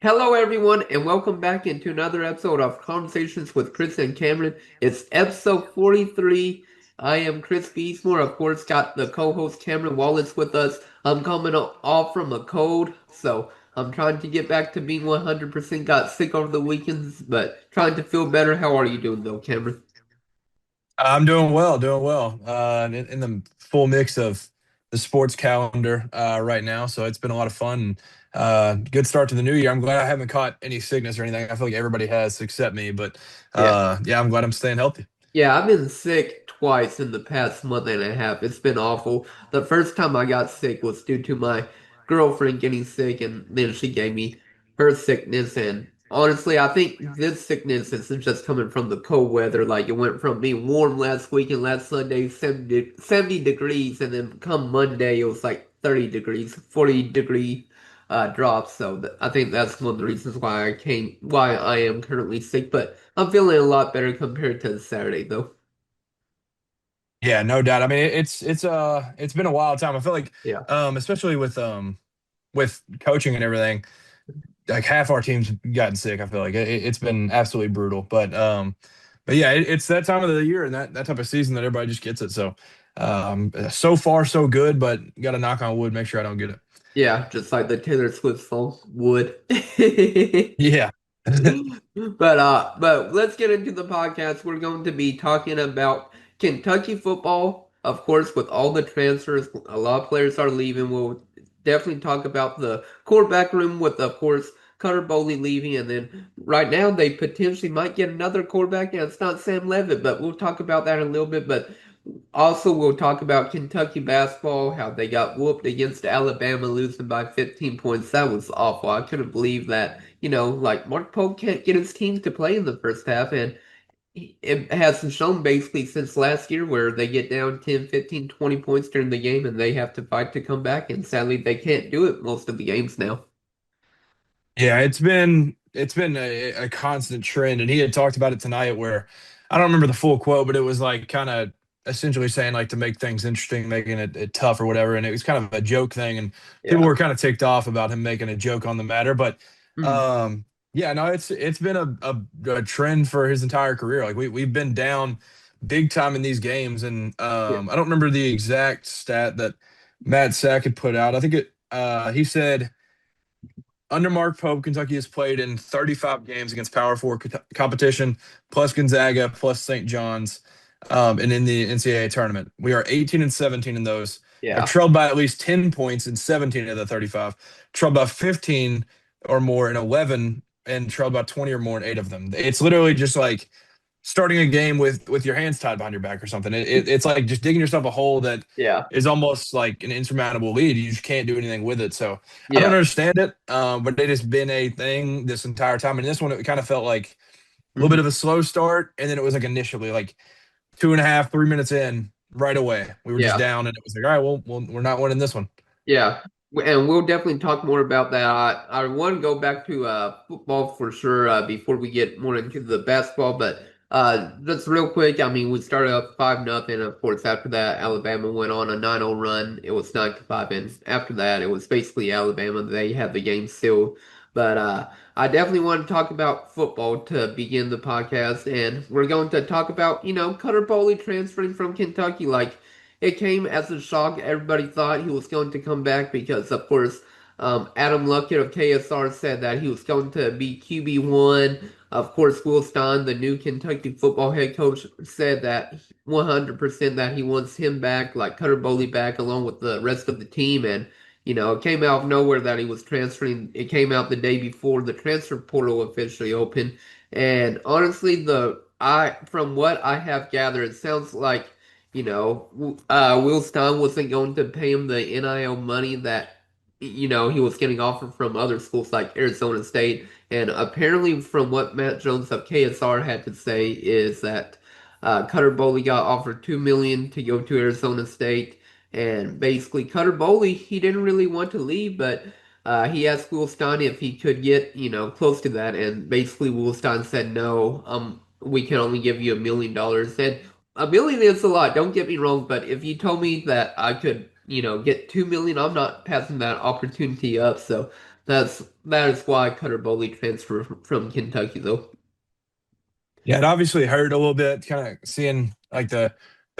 Hello, everyone, and welcome back into another episode of Conversations with Chris and Cameron. It's episode 43. I am Chris Beesmore, of course, got the co-host Cameron Wallace with us. I'm coming off from a cold, so I'm trying to get back to being 100%. Got sick over the weekends, but trying to feel better. How are you doing, though, Cameron? I'm doing well, doing well. In the full mix of the sports calendar right now, so it's been a lot of fun. Good start to the new year. I'm glad I haven't caught any sickness or anything. I feel like everybody has except me, but Yeah. yeah, I'm glad I'm staying healthy. Yeah, I've been sick twice in the past month and a half. It's been awful. The first time I got sick was due to my girlfriend getting sick, and then she gave me her sickness. And honestly, I think this sickness is just coming from the cold weather. Like it went from being warm last week and last Sunday, 70 degrees, and then come Monday, it was like 30 degrees, 40-degree drop. So I think that's one of the reasons why I am currently sick. But I'm feeling a lot better compared to Saturday, though. Yeah, no doubt. I mean, it's been a wild time. I feel like, Yeah. especially with coaching and everything, like half our team's gotten sick. I feel like it's been absolutely brutal. But yeah, it's that time of the year and that type of season that everybody just gets it. So, so far so good, but got to knock on wood, make sure I don't get it. Yeah, just like the Taylor Swift song would. Yeah. But let's get into the podcast. We're going to be talking about Kentucky football. Of course, with all the transfers, a lot of players are leaving. We'll definitely talk about the quarterback room with, of course, Cutter Boley leaving, and then right now they potentially might get another quarterback. And it's not Sam Leavitt, but we'll talk about that in a little bit. But also, we'll talk about Kentucky basketball, how they got whooped against Alabama, losing by 15 points. That was awful. I couldn't believe that, like Mark Pope can't get his team to play in the first half, and it hasn't shown basically since last year where they get down 10, 15, 20 points during the game and they have to fight to come back, and sadly they can't do it most of the games now. Yeah, it's been a constant trend, and he had talked about it tonight. Where I don't remember the full quote, but it was like kind of essentially saying like to make things interesting, making it tough or whatever. And it was kind of a joke thing, and people Yeah. were kind of ticked off about him making a joke on the matter. But Mhm. um, yeah, no, it's been a trend for his entire career. Like we've been down big time in these games, and Yeah. I don't remember the exact stat that Matt Sack had put out. I think he said. Under Mark Pope, Kentucky has played in 35 games against Power Four competition, plus Gonzaga, plus St. John's, and in the NCAA tournament. We are 18 and 17 in those. Have Yeah. trailed by at least 10 points in 17 of the 35. Trailed by 15 or more in 11, and trailed by 20 or more in 8 of them. It's literally just like starting a game with your hands tied behind your back or something. It's like just digging yourself a hole that Yeah. is almost like an insurmountable lead. You just can't do anything with it. So I don't Yeah. understand it, but it has been a thing this entire time. And this one, it kind of felt like a little bit Mhm. of a slow start, and then it was like initially like 2.5, 3 minutes in, right away we were just Yeah. down, and it was like, all right, well we're not winning this one. Yeah, and we'll definitely talk more about that. I want to go back to football for sure before we get more into the basketball, but just real quick, I mean, we started up 5-0. Of course, after that, Alabama went on a 9-0 run. It was 9-5, and after that, it was basically Alabama. They had the game sealed. But I definitely want to talk about football to begin the podcast, and we're going to talk about, Cutter Boley transferring from Kentucky. Like, it came as a shock. Everybody thought he was going to come back because, of course, Adam Luckett of KSR said that he was going to be QB1. Of course, Will Stein, the new Kentucky football head coach, said that 100% that he wants him back, like Cutter Boley back, along with the rest of the team. And, it came out of nowhere that he was transferring. It came out the day before the transfer portal officially opened. And honestly, from what I have gathered, it sounds like Will Stein wasn't going to pay him the NIL money that, he was getting offered from other schools like Arizona State. And apparently, from what Matt Jones of KSR had to say, is that Cutter Boley got offered $2 million to go to Arizona State. And basically, Cutter Boley, he didn't really want to leave, but he asked Will Stein if he could get, close to that. And basically, Will Stein said, no, we can only give you $1 million. And $1 million is a lot, don't get me wrong, but if you told me that I could, get 2 million, I'm not passing that opportunity up. So That is why Cutter Boley transferred from Kentucky, though. Yeah, it obviously hurt a little bit, kind of seeing like the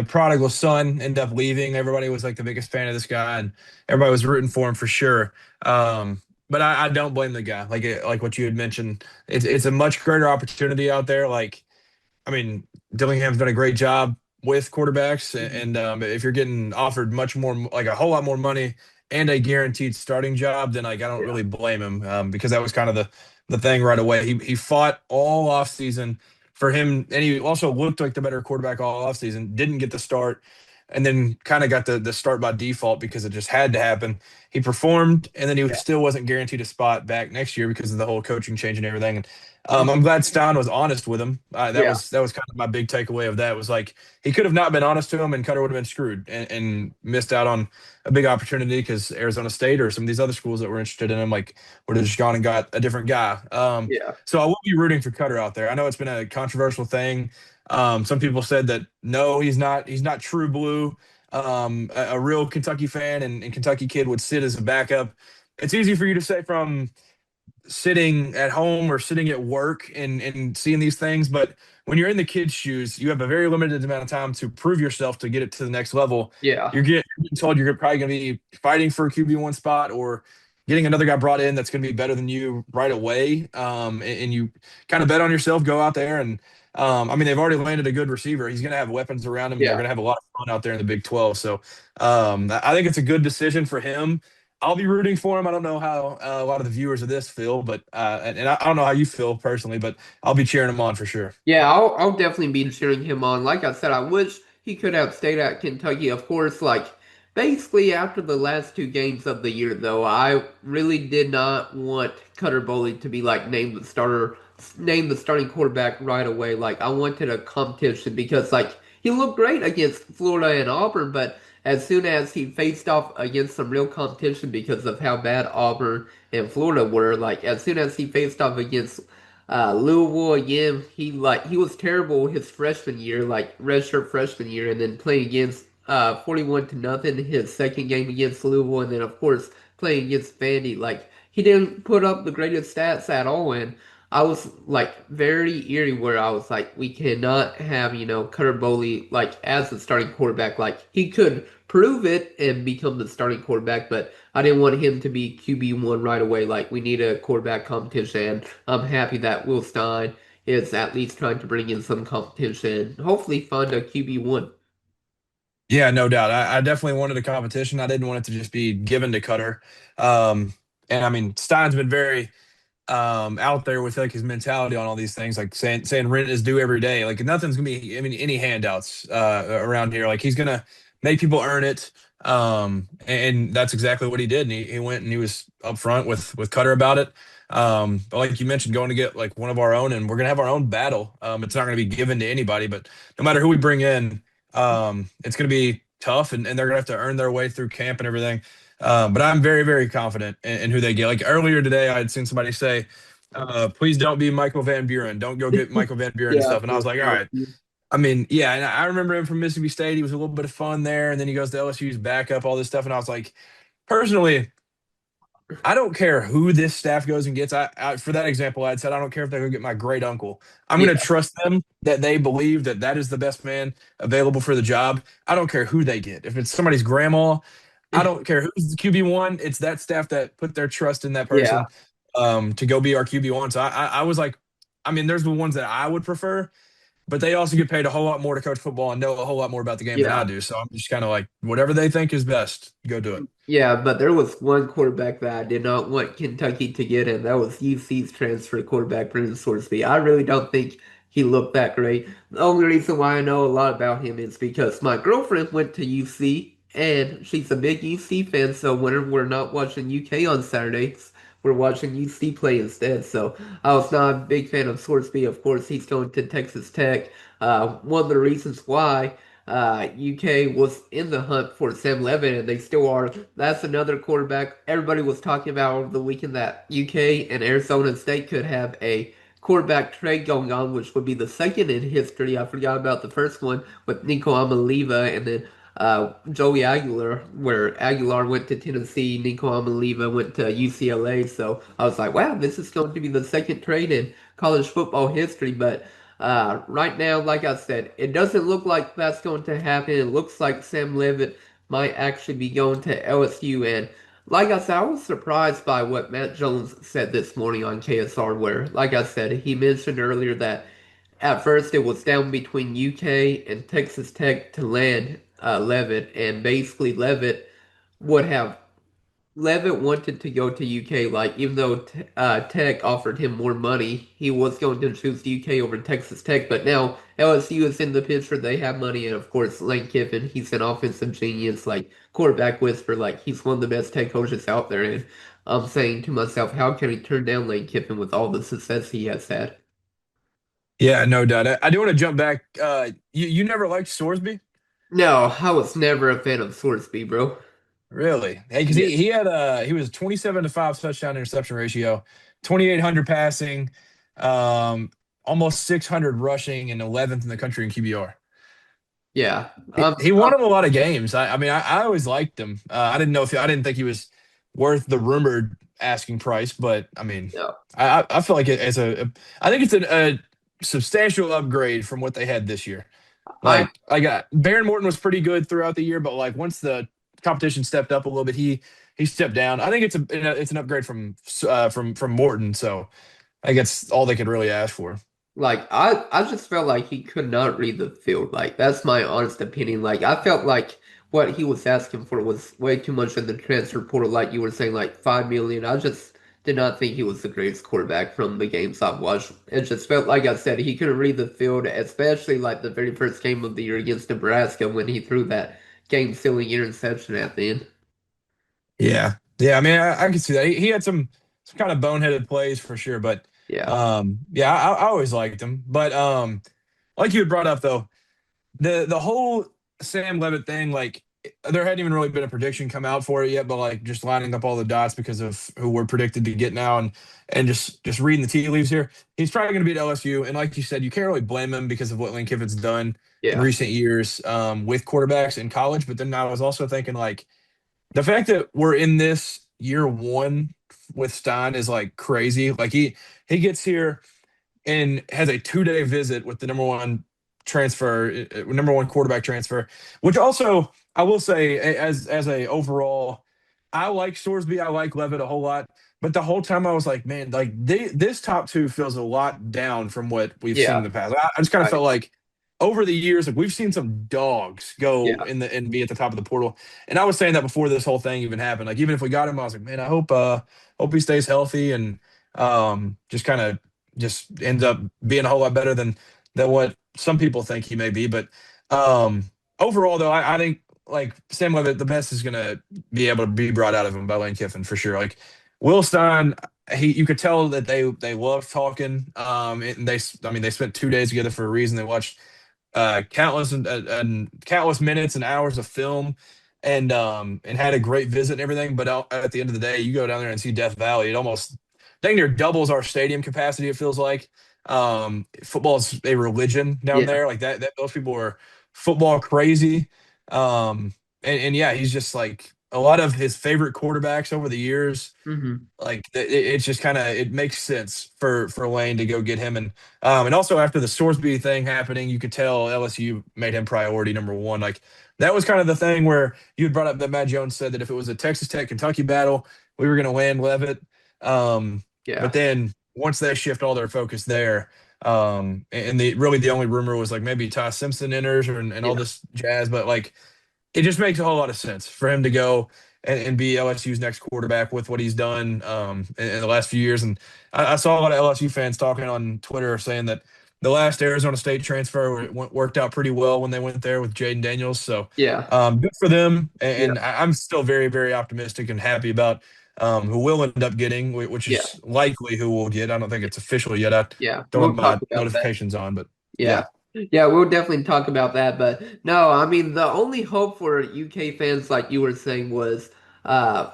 prodigal son end up leaving. Everybody was like the biggest fan of this guy, and everybody was rooting for him for sure. But I don't blame the guy. Like what you had mentioned, it's a much greater opportunity out there. Like I mean, Dillingham's done a great job with quarterbacks, and if you're getting offered much more, like a whole lot more money and a guaranteed starting job, then like I don't Yeah. really blame him because that was kind of the thing right away. He fought all off season for him, and he also looked like the better quarterback all off season. Didn't get the start, and then kind of got the start by default because it just had to happen. He performed, and then he Yeah. still wasn't guaranteed a spot back next year because of the whole coaching change and everything. I'm Mhm. glad Stein was honest with him. That Yeah. was kind of my big takeaway of that was like he could have not been honest to him, and Cutter would have been screwed and missed out on a big opportunity because Arizona State or some of these other schools that were interested in him like would have just gone and got a different guy. Yeah. So I will be rooting for Cutter out there. I know it's been a controversial thing. Some people said that no, he's not true blue. A real Kentucky fan and Kentucky kid would sit as a backup. It's easy for you to say from sitting at home or sitting at work and seeing these things. But when you're in the kid's shoes, you have a very limited amount of time to prove yourself to get it to the next level. Yeah. You're getting told you're probably going to be fighting for a QB1 spot or getting another guy brought in that's going to be better than you right away. And you kind of bet on yourself, go out there and I mean, they've already landed a good receiver. He's going to have weapons around him, and they're Yeah. going to have a lot of fun out there in the Big 12. So I think it's a good decision for him. I'll be rooting for him. I don't know how a lot of the viewers of this feel, but and I don't know how you feel personally, but I'll be cheering him on for sure. Yeah, I'll definitely be cheering him on. Like I said, I wish he could have stayed at Kentucky. Of course, like basically after the last two games of the year, though, I really did not want Cutter Boley to be like named the starting quarterback right away. Like I wanted a competition because like he looked great against Florida and Auburn, but as soon as he faced off against some real competition because of how bad Auburn and Florida were, like as soon as he faced off against Louisville again, he was terrible his freshman year, like redshirt freshman year, and then playing against 41-0 his second game against Louisville, and then of course playing against Vandy. Like he didn't put up the greatest stats at all, and I was like very eerie where I was like, we cannot have, Cutter Boley like as the starting quarterback. Like he could prove it and become the starting quarterback, but I didn't want him to be QB1 right away. Like we need a quarterback competition. I'm happy that Will Stein is at least trying to bring in some competition. Hopefully find a QB1. Yeah, no doubt. I definitely wanted a competition. I didn't want it to just be given to Cutter. Um, and I mean, Stein's been very out there with like his mentality on all these things, like saying rent is due every day. Like nothing's gonna be, I mean, any handouts around here. Like he's gonna make people earn it. And that's exactly what he did. And he went and he was upfront with Cutter about it. But like you mentioned, going to get like one of our own, and we're gonna have our own battle. It's not gonna be given to anybody, but no matter who we bring in, it's gonna be tough, and they're gonna have to earn their way through camp and everything. But I'm very, very confident in who they get. Like earlier today, I had seen somebody say, please don't be Michael Van Buren. Don't go get Michael Van Buren and Yeah, stuff. And I was like, all right. I mean, yeah, and I remember him from Mississippi State. He was a little bit of fun there, and then he goes to LSU's backup, all this stuff. And I was like, personally, I don't care who this staff goes and gets. For that example, I'd said I don't care if they go get my great uncle. I'm yeah, going to trust them that they believe that that is the best man available for the job. I don't care who they get. If it's somebody's grandma, I don't care who's the QB1. It's that staff that put their trust in that yeah, person to go be our QB1. So I was like, I mean, there's the ones that I would prefer, but they also get paid a whole lot more to coach football and know a whole lot more about the game than I yeah. do. So I'm just kind of like, whatever they think is best, go do it. Yeah, but there was one quarterback that I did not want Kentucky to get, and that was UC's transfer quarterback, Brendan Sorsby. I really don't think he looked that great. The only reason why I know a lot about him is because my girlfriend went to UC, and she's a big UC fan, so when we're not watching UK on Saturdays, we're watching UC play instead. So I was not a big fan of Sorsby. Of course, he's going to Texas Tech. One of the reasons why UK was in the hunt for Sam Levin, and they still are. That's another quarterback. Everybody was talking about over the weekend that UK and Arizona State could have a quarterback trade going on, which would be the second in history. I forgot about the first one with Nico Amaliva, and then Joey Aguilar, where Aguilar went to Tennessee, Nico Amaliva went to UCLA. So I was like, wow, this is going to be the second trade in college football history. But right now, like I said, it doesn't look like that's going to happen. It looks like Sam Leavitt might actually be going to LSU. And like I said, I was surprised by what Matt Jones said this morning on KSR, where, like I said, he mentioned earlier that at first it was down between UK and Texas Tech to land Leavitt, and basically would have Levitt wanted to go to UK, like even though Tech offered him more money, he was going to choose UK over Texas Tech. But now LSU is in the picture; they have money, and of course Lane Kiffin, he's an offensive genius, like quarterback whisper, like he's one of the best head coaches out there. And I'm saying to myself, how can he turn down Lane Kiffin with all the success he has had? Yeah, no doubt. I do want to jump back. You never liked Sorsby? No, I was never a fan of Swordsby, bro. Really? Hey, because Yeah, he was 27-5 touchdown interception ratio, 2,800 passing, um, almost 600 rushing, and 11th in the country in QBR. yeah. He won him a lot of games. I mean, I always liked him. I didn't know if I didn't think he was worth the rumored asking price, but I mean, No, I feel like it's I think it's a substantial upgrade from what they had this year. I Baron Morton was pretty good throughout the year, but like once the competition stepped up a little bit, he stepped down. I think it's an upgrade from Morton, so I think it's all they could really ask for. I just felt like he could not read the field. Like that's my honest opinion. Like I felt like what he was asking for was way too much in the transfer portal. Like you were saying, like 5 million. I just did not think he was the greatest quarterback from the games I've watched. It just felt like I said he couldn't read the field, especially like the very first game of the year against Nebraska when he threw that game-sealing interception at the end. Yeah, yeah. I mean, I can see that he had some kind of boneheaded plays for sure, but Yeah, yeah, I always liked him. But like you had brought up though, the whole Sam Levitt thing, like there hadn't even really been a prediction come out for it yet, but like just lining up all the dots because of who we're predicted to get now, and just reading the tea leaves here, he's probably going to be at LSU. And like you said, you can't really blame him because of what Lane Kiffin's done in yeah, recent years with quarterbacks in college. But then I was also thinking like the fact that we're in this year one with Stein is like crazy. Like he gets here and has a 2-day visit with the number one quarterback transfer, which also I will say as a overall, I like Sorsby, I like Levitt a whole lot, but the whole time I was like, man, like this top two feels a lot down from what we've seen in yeah, the past. I just kind of right, felt like over the years, like we've seen some dogs go yeah, in the and be at the top of the portal, and I was saying that before this whole thing even happened. Like even if we got him, I was like, man, I hope he stays healthy and just kind of just ends up being a whole lot better than what some people think he may be. But overall, though, I think like Sam Levitt, the best is gonna be able to be brought out of him by Lane Kiffin for sure. Like Will Stein, you could tell that they love talking. And I mean they spent 2 days together for a reason. They watched and countless minutes and hours of film. And had a great visit and everything, but at the end of the day, you go down there and see Death Valley. It almost dang near doubles our stadium capacity. It feels like football is a religion down yeah. there. Like that those people are football crazy. And yeah, he's just like a lot of his favorite quarterbacks over the years. Hmm. Like it's just kind of it makes sense for Lane to go get him, and also after the Sorsby thing happening, you could tell LSU made him priority number one. Like that was kind of the thing where you had brought up that Matt Jones said that if it was a Texas Tech Kentucky battle, we were going to land Levitt. But Yeah, then once they shift all their focus there, and the only rumor was like maybe Ty Simpson enters and all yeah, this jazz, but like it just makes a whole lot of sense for him to go and be LSU's next quarterback with what he's done in the last few years. And I saw a lot of LSU fans talking on Twitter saying that the last Arizona State transfer worked out pretty well when they went there with Jaden Daniels. So yeah, good for them. yeah, And I'm still very, very optimistic and happy about who we'll end up getting, which yeah, is likely who we'll get. I don't think it's official yet. I yeah. don't We'll have talk my about that. notifications on, but Yeah. yeah. Yeah, we'll definitely talk about that. But no, I mean, the only hope for UK fans, like you were saying, was uh,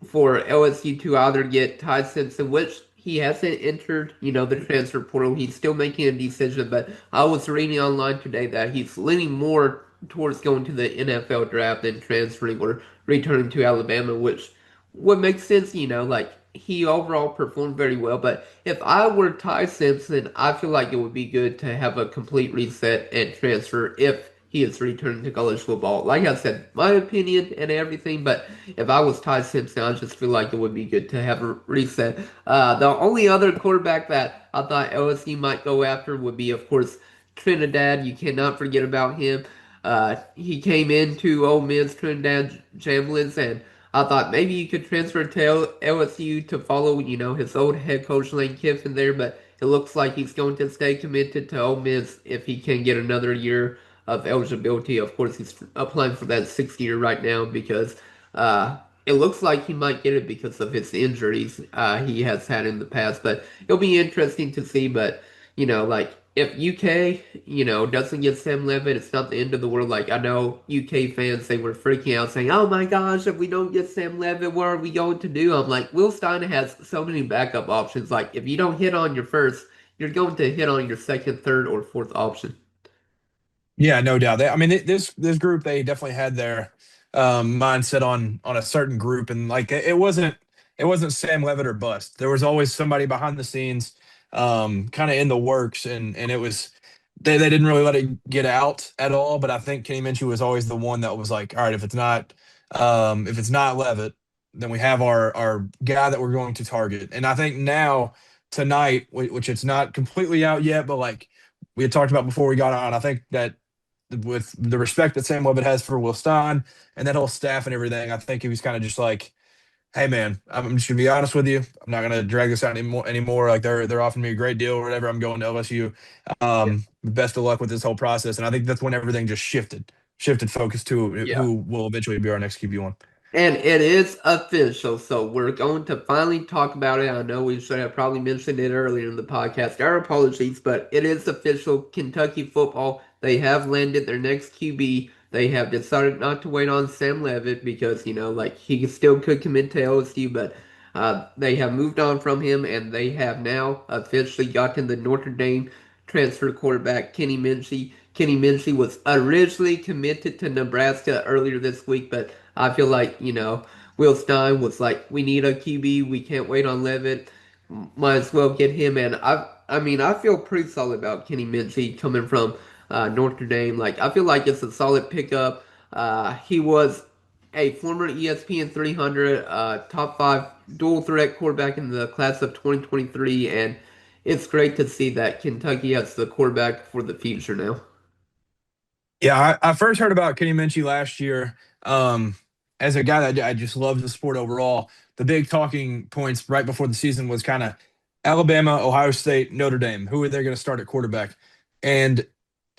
for LSU to either get Ty Simpson, which he hasn't entered, the transfer portal. He's still making a decision. But I was reading online today that he's leaning more towards going to the NFL draft and transferring or returning to Alabama, which would make sense, like he overall performed very well. But if I were Ty Simpson, I feel like it would be good to have a complete reset and transfer if he is returning to college football. Like I said, my opinion and everything, but if I was Ty Simpson, I just feel like it would be good to have a reset. The only other quarterback that I thought LSU might go after would be, of course, Trinidad. You cannot forget about him. He came into Ole Miss, Trinidad Jamblins, and I thought maybe you could transfer to LSU to follow, his old head coach Lane Kiffin there, but it looks like he's going to stay committed to Ole Miss if he can get another year of eligibility. Of course, he's applying for that sixth year right now because it looks like he might get it because of his injuries he has had in the past. But it'll be interesting to see. But like if UK, doesn't get Sam Levitt, it's not the end of the world. Like I know UK fans, they were freaking out saying, "Oh my gosh, if we don't get Sam Levitt, what are we going to do?" I'm like, Will Stein has so many backup options. Like if you don't hit on your first, you're going to hit on your second, third, or fourth option. Yeah, no doubt. I mean, this group, they definitely had their mindset on a certain group, and like it wasn't Sam Levitt or bust. There was always somebody behind the scenes, kind of in the works, and it was they didn't really let it get out at all. But I think Kenny Minchey was always the one that was like, all right, if it's not Levitt, then we have our guy that we're going to target. And I think now tonight, which it's not completely out yet, but like we had talked about before we got on, I think that with the respect that Sam Levitt has for Will Stein and that whole staff and everything, I think he was kind of just like, "Hey, man, I'm just gonna be honest with you. I'm not gonna drag this out anymore. Like they're offering me a great deal or whatever. I'm going to LSU. Yeah. Best of luck with this whole process." And I think that's when everything just shifted focus to Yeah. who will eventually be our next QB1. And it is official, so we're going to finally talk about it. I know we should have probably mentioned it earlier in the podcast. Our apologies, but it is official. Kentucky football, they have landed their next QB. They have decided not to wait on Sam Levitt because, like he still could commit to LSU, but they have moved on from him and they have now officially gotten the Notre Dame transfer quarterback, Kenny Minchey. Kenny Minchey was originally committed to Nebraska earlier this week, but I feel like, Will Stein was like, we need a QB. We can't wait on Levitt. Might as well get him. And I mean, I feel pretty solid about Kenny Minchey coming from Notre Dame. Like, I feel like it's a solid pickup. He was a former ESPN 300 top five dual threat quarterback in the class of 2023. And it's great to see that Kentucky has the quarterback for the future now. Yeah, I first heard about Kenny Minchey last year. As a guy that I just loved the sport overall, the big talking points right before the season was kind of Alabama, Ohio State, Notre Dame. Who are they going to start at quarterback? And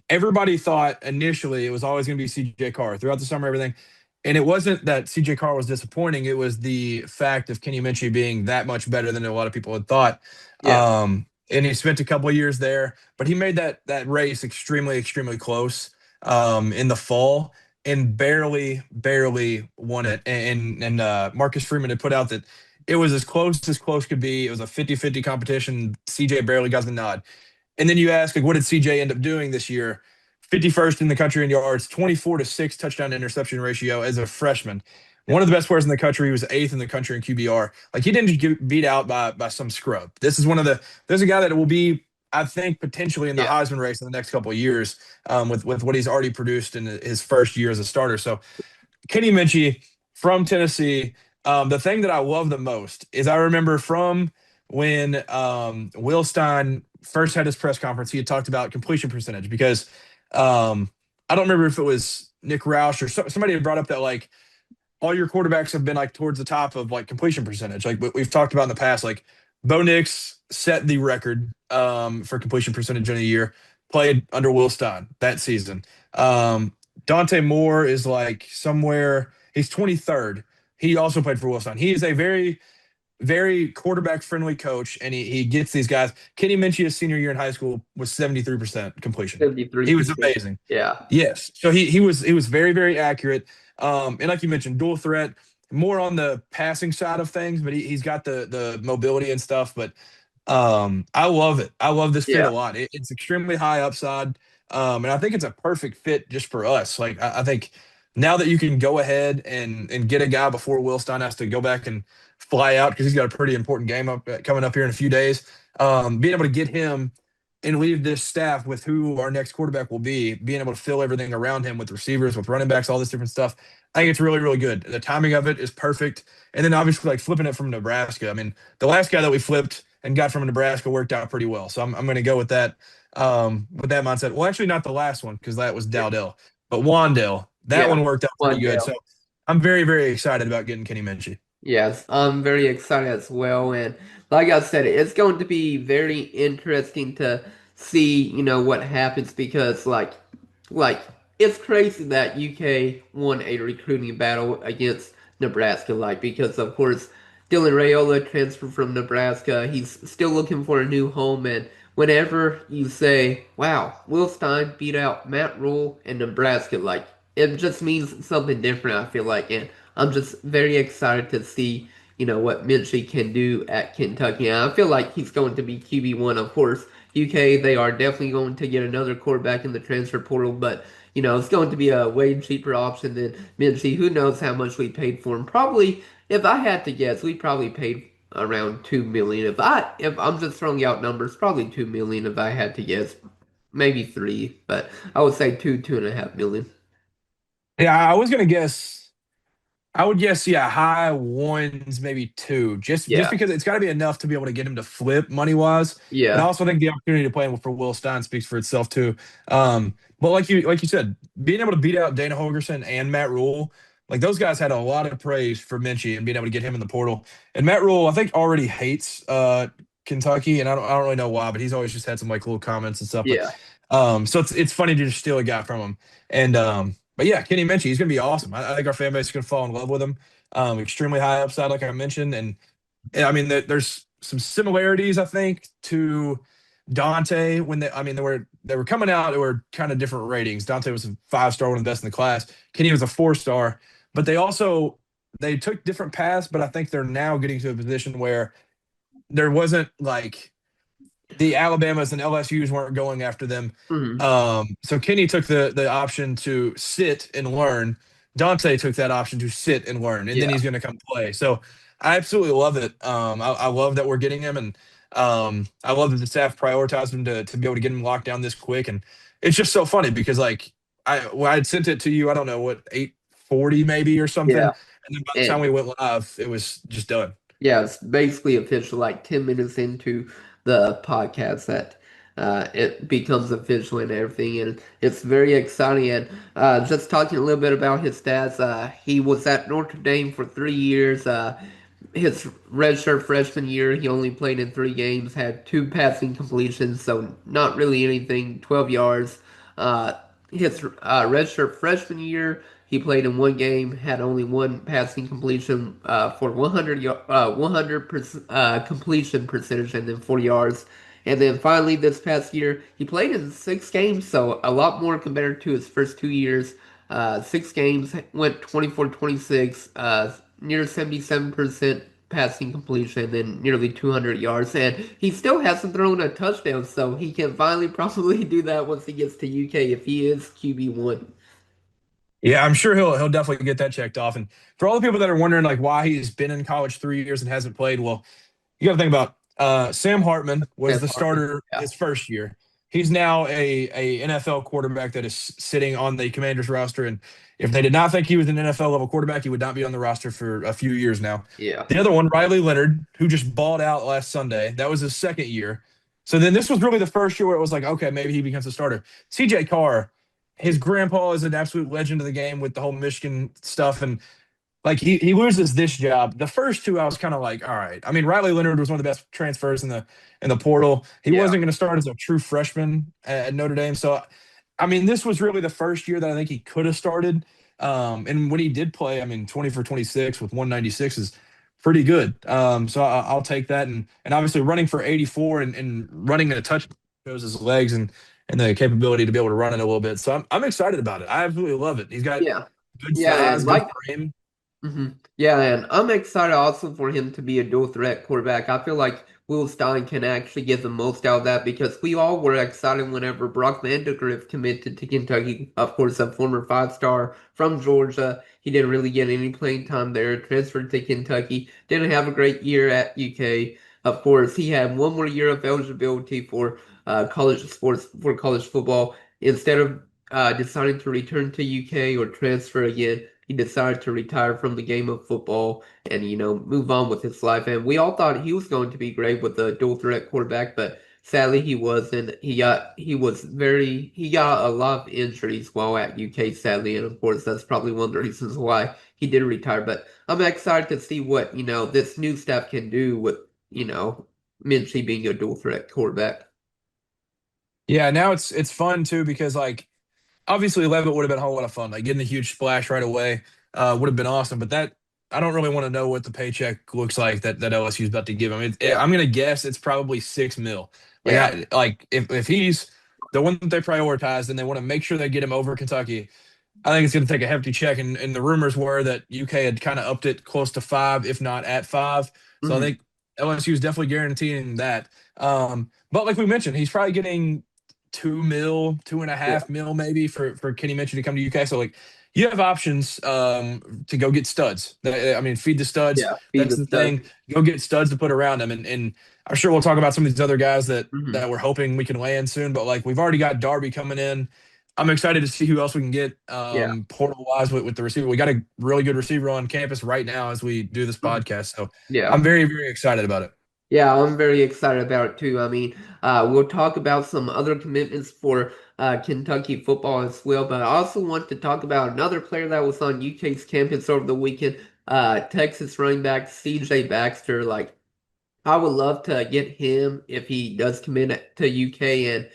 everybody thought initially it was always going to be CJ Carr throughout the summer, everything. And it wasn't that CJ Carr was disappointing. It was the fact of Kenny Minchey being that much better than a lot of people had thought. Yeah. And he spent a couple of years there, but he made that race extremely, extremely close in the fall and barely won it. And Marcus Freeman had put out that it was as close could be. It was a 50-50 competition. CJ barely got the nod. And then you ask, like, what did CJ end up doing this year? 51st in the country in yards, 24-6 touchdown to interception ratio as a freshman. One of the best players in the country. He was eighth in the country in QBR. Like he didn't just get beat out by some scrub. This is there's a guy that will be, I think, potentially in the Yeah. Heisman race in the next couple of years with what he's already produced in his first year as a starter. So Kenny Minchey from Tennessee. The thing that I love the most is I remember from when Will Stein first had his press conference, he had talked about completion percentage because I don't remember if it was Nick Roush or somebody had brought up that like all your quarterbacks have been like towards the top of like completion percentage. Like we've talked about in the past, like Bo Nix set the record for completion percentage in a year, played under Will Stein that season. Dante Moore is like somewhere, he's 23rd. He also played for Will Stein. He is a very, very quarterback friendly coach, and he gets these guys. Kenny Minchey, his senior year in high school, was 73% completion. He was 73%. amazing. Yeah. Yes. So he was very, very accurate. And like you mentioned, dual threat, more on the passing side of things, but he's got the mobility and stuff. But I love it. I love this fit a Yeah. lot. It's extremely high upside. And I think it's a perfect fit just for us. Like I think now that you can go ahead and get a guy before Will Stein has to go back and fly out because he's got a pretty important game up coming up here in a few days. Being able to get him and leave this staff with who our next quarterback will be, being able to fill everything around him with receivers, with running backs, all this different stuff. I think it's really, really good. The timing of it is perfect. And then obviously like flipping it from Nebraska. I mean, the last guy that we flipped and got from Nebraska worked out pretty well. So I'm going to go with that mindset. Well, actually, not the last one because that was Dowdell, but Wandell. That Yeah. one worked out pretty One good. down. So I'm very, very excited about getting Kenny Minchey. Yes, I'm very excited as well. And like I said, it's going to be very interesting to see, what happens because like it's crazy that UK won a recruiting battle against Nebraska, like because of course Dylan Raiola transferred from Nebraska. He's still looking for a new home, and whenever you say, "Wow, Will Stein beat out Matt Rule in Nebraska," like it just means something different. I feel like, and I'm just very excited to see, what Minchey can do at Kentucky. And I feel like he's going to be QB1, of course. UK, they are definitely going to get another quarterback in the transfer portal, but it's going to be a way cheaper option than Minchey. Who knows how much we paid for him? Probably, if I had to guess, we probably paid around 2 million. If I'm just throwing out numbers, probably 2 million if I had to guess. Maybe three, but I would say 2.5 million. Yeah, I was going to guess. I would guess, yeah, high ones, maybe two, just Yeah, because it's got to be enough to be able to get him to flip money wise. And I yeah, also think the opportunity to play for Will Stein speaks for itself too. But like you said, being able to beat out Dana Holgerson and Matt Rule, like those guys had a lot of praise for Minchie and being able to get him in the portal. And Matt Rule, I think, already hates Kentucky, and I don't really know why, but he's always just had some like little comments and stuff. But yeah, so it's funny to just steal a guy from him. And but yeah, Kenny Minchey, he's gonna be awesome. I think our fan base is gonna fall in love with him. Extremely high upside, like I mentioned, and I mean there's some similarities I think to Dante when they were coming out. They were kind of different ratings. Dante was a 5-star, one of the best in the class. Kenny was a 4-star, but they took different paths. But I think they're now getting to a position where there wasn't like the Alabamas and LSU's weren't going after them. hmm So Kenny took the option to sit and learn. Dante took that option to sit and learn, and then yeah, he's going to come play. So I absolutely love it. I love that we're getting him, and I love that the staff prioritized him to be able to get him locked down this quick. And it's just so funny because like I had sent it to you. I don't know what 8:40 maybe or something, yeah. and then by the time And we went live, it was just done. yeah, it's basically official. Like 10 minutes into the podcast, that it becomes official and everything, and it's very exciting. And just talking a little bit about his stats, he was at Notre Dame for 3 years. His redshirt freshman year, he only played in 3 games, had two passing completions, so not really anything. 12 yards. Uh, his redshirt freshman year, he played in 1 game, had only one passing completion for 100% completion percentage, and then 40 yards. And then finally, this past year, he played in 6 games, so a lot more compared to his first 2 years. 6 games, went 24-26, near 77% passing completion, and nearly 200 yards. And he still hasn't thrown a touchdown, so he can finally probably do that once he gets to UK if he is QB1. Yeah, I'm sure he'll definitely get that checked off. And for all the people that are wondering like why he's been in college 3 years and hasn't played, well, you got to think about Sam Hartman was Sam the Hartman. starter Yeah. his first year. He's now a NFL quarterback that is sitting on the Commanders roster. And if they did not think he was an NFL level quarterback, he would not be on the roster for a few years now. Yeah. The other one, Riley Leonard, who just balled out last Sunday, that was his second year. So then this was really the first year where it was like, okay, maybe he becomes a starter. CJ Carr, his grandpa is an absolute legend of the game with the whole Michigan stuff. And like he loses this job. The first two, I was kind of like, all right. I mean, Riley Leonard was one of the best transfers in the portal. He Yeah. wasn't going to start as a true freshman at Notre Dame. So, I mean, this was really the first year that I think he could have started. And when he did play, I mean, 20 for 26 with 196 is pretty good. So I'll take that. And obviously running for 84 and running a touch shows his legs and the capability to be able to run it a little bit. So I'm excited about it. I absolutely love it. He's got Yeah. good Yeah. size, And good like, frame. Yeah, and I'm excited also for him to be a dual threat quarterback. I feel like Will Stein can actually get the most out of that because we all were excited whenever Brock Vandagriff committed to Kentucky. Of course, a former five-star from Georgia. He didn't really get any playing time there, transferred to Kentucky, didn't have a great year at UK. Of course, he had one more year of eligibility for college sports, for college football. Instead of deciding to return to UK or transfer again, he decided to retire from the game of football and move on with his life. And we all thought he was going to be great with the dual threat quarterback, but sadly he wasn't. He got a lot of injuries while at UK, sadly, and of course that's probably one of the reasons why he did retire. But I'm excited to see what this new staff can do with Minchey being a dual threat quarterback. Yeah, now it's fun too because like obviously Leavitt would have been a whole lot of fun. Like getting a huge splash right away would have been awesome. But that I don't really want to know what the paycheck looks like that LSU is about to give him. Yeah, I'm gonna guess it's probably 6 mil. yeah, Like if he's the one that they prioritize and they want to make sure they get him over Kentucky, I think it's going to take a hefty check. And the rumors were that UK had kind of upped it close to 5, if not at 5. So I hmm think LSU is definitely guaranteeing that. But like we mentioned, he's probably getting 2 mil, two and a yeah, half mil maybe for Kenny Minchey to come to UK. So like you have options to go get studs. I mean, feed the studs. yeah. Be That's the the stud. thing. Go get studs to put around them. And I'm sure we'll talk about some of these other guys that hmm we're hoping we can land soon. But like we've already got Darby coming in. I'm excited to see who else we can get Yeah, portal wise with the receiver. We got a really good receiver on campus right now as we do this mhm, podcast. So yeah. I'm very, very excited about it. Yeah, I'm very excited about it too. I mean, we'll talk about some other commitments for Kentucky football as well, but I also want to talk about another player that was on UK's campus over the weekend, Texas running back CJ Baxter. Like, I would love to get him if he does commit to UK. And,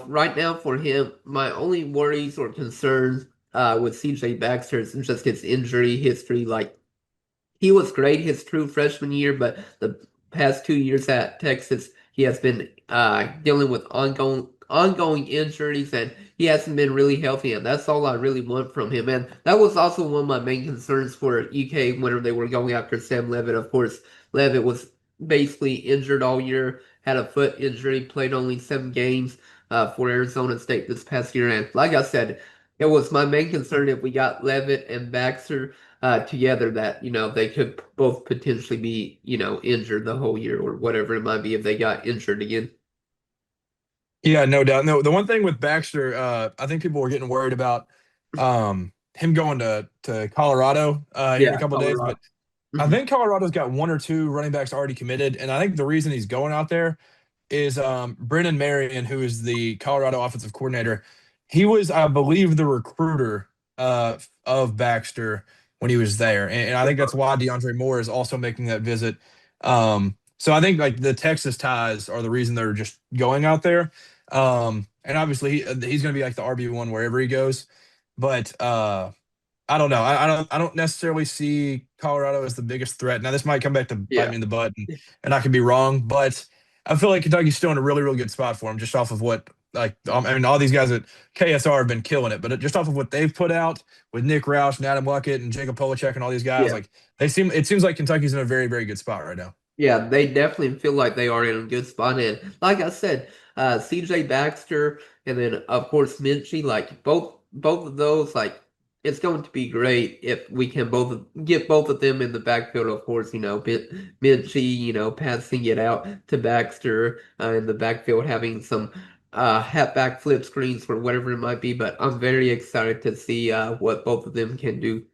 right now for him, my only worries or concerns with CJ Baxter is just his injury history. Like, he was great his true freshman year, but the past 2 years at Texas, he has been dealing with ongoing injuries, and he hasn't been really healthy. And that's all I really want from him. And that was also one of my main concerns for UK whenever they were going after Sam Leavitt. Of course, Leavitt was basically injured all year, had a foot injury, played only 7 games for Arizona State this past year. And like I said, it was my main concern if we got Leavitt and Baxter together that they could both potentially be injured the whole year or whatever it might be if they got injured again. Yeah, no doubt. No, the one thing with Baxter, I think people were getting worried about him going to Colorado here in a Yeah, couple of days, Colorado. but I hmm think Colorado's got one or two running backs already committed, and I think the reason he's going out there is Brennan Marion, who is the Colorado offensive coordinator. He was, I believe, the recruiter of Baxter when he was there, and I think that's why DeAndre Moore is also making that visit. So I think like the Texas ties are the reason they're just going out there. And obviously he's going to be like the RB1 wherever he goes, but I don't know. I don't necessarily see Colorado as the biggest threat. Now this might come back to bite Yeah, me in the butt, and I could be wrong, but I feel like Kentucky's still in a really, really good spot for him, just off of what I mean, all these guys at KSR have been killing it, but just off of what they've put out with Nick Roush and Adam Luckett and Jacob Polachek and all these guys, yeah. like it seems like Kentucky's in a very, very good spot right now. Yeah, they definitely feel like they are in a good spot. And like I said, CJ Baxter and then of course Minchie, like both of those, like it's going to be great if we can both get both of them in the backfield. Of course, Minchie, passing it out to Baxter in the backfield, having some halfback flip screens or whatever it might be. But I'm very excited to see what both of them can do.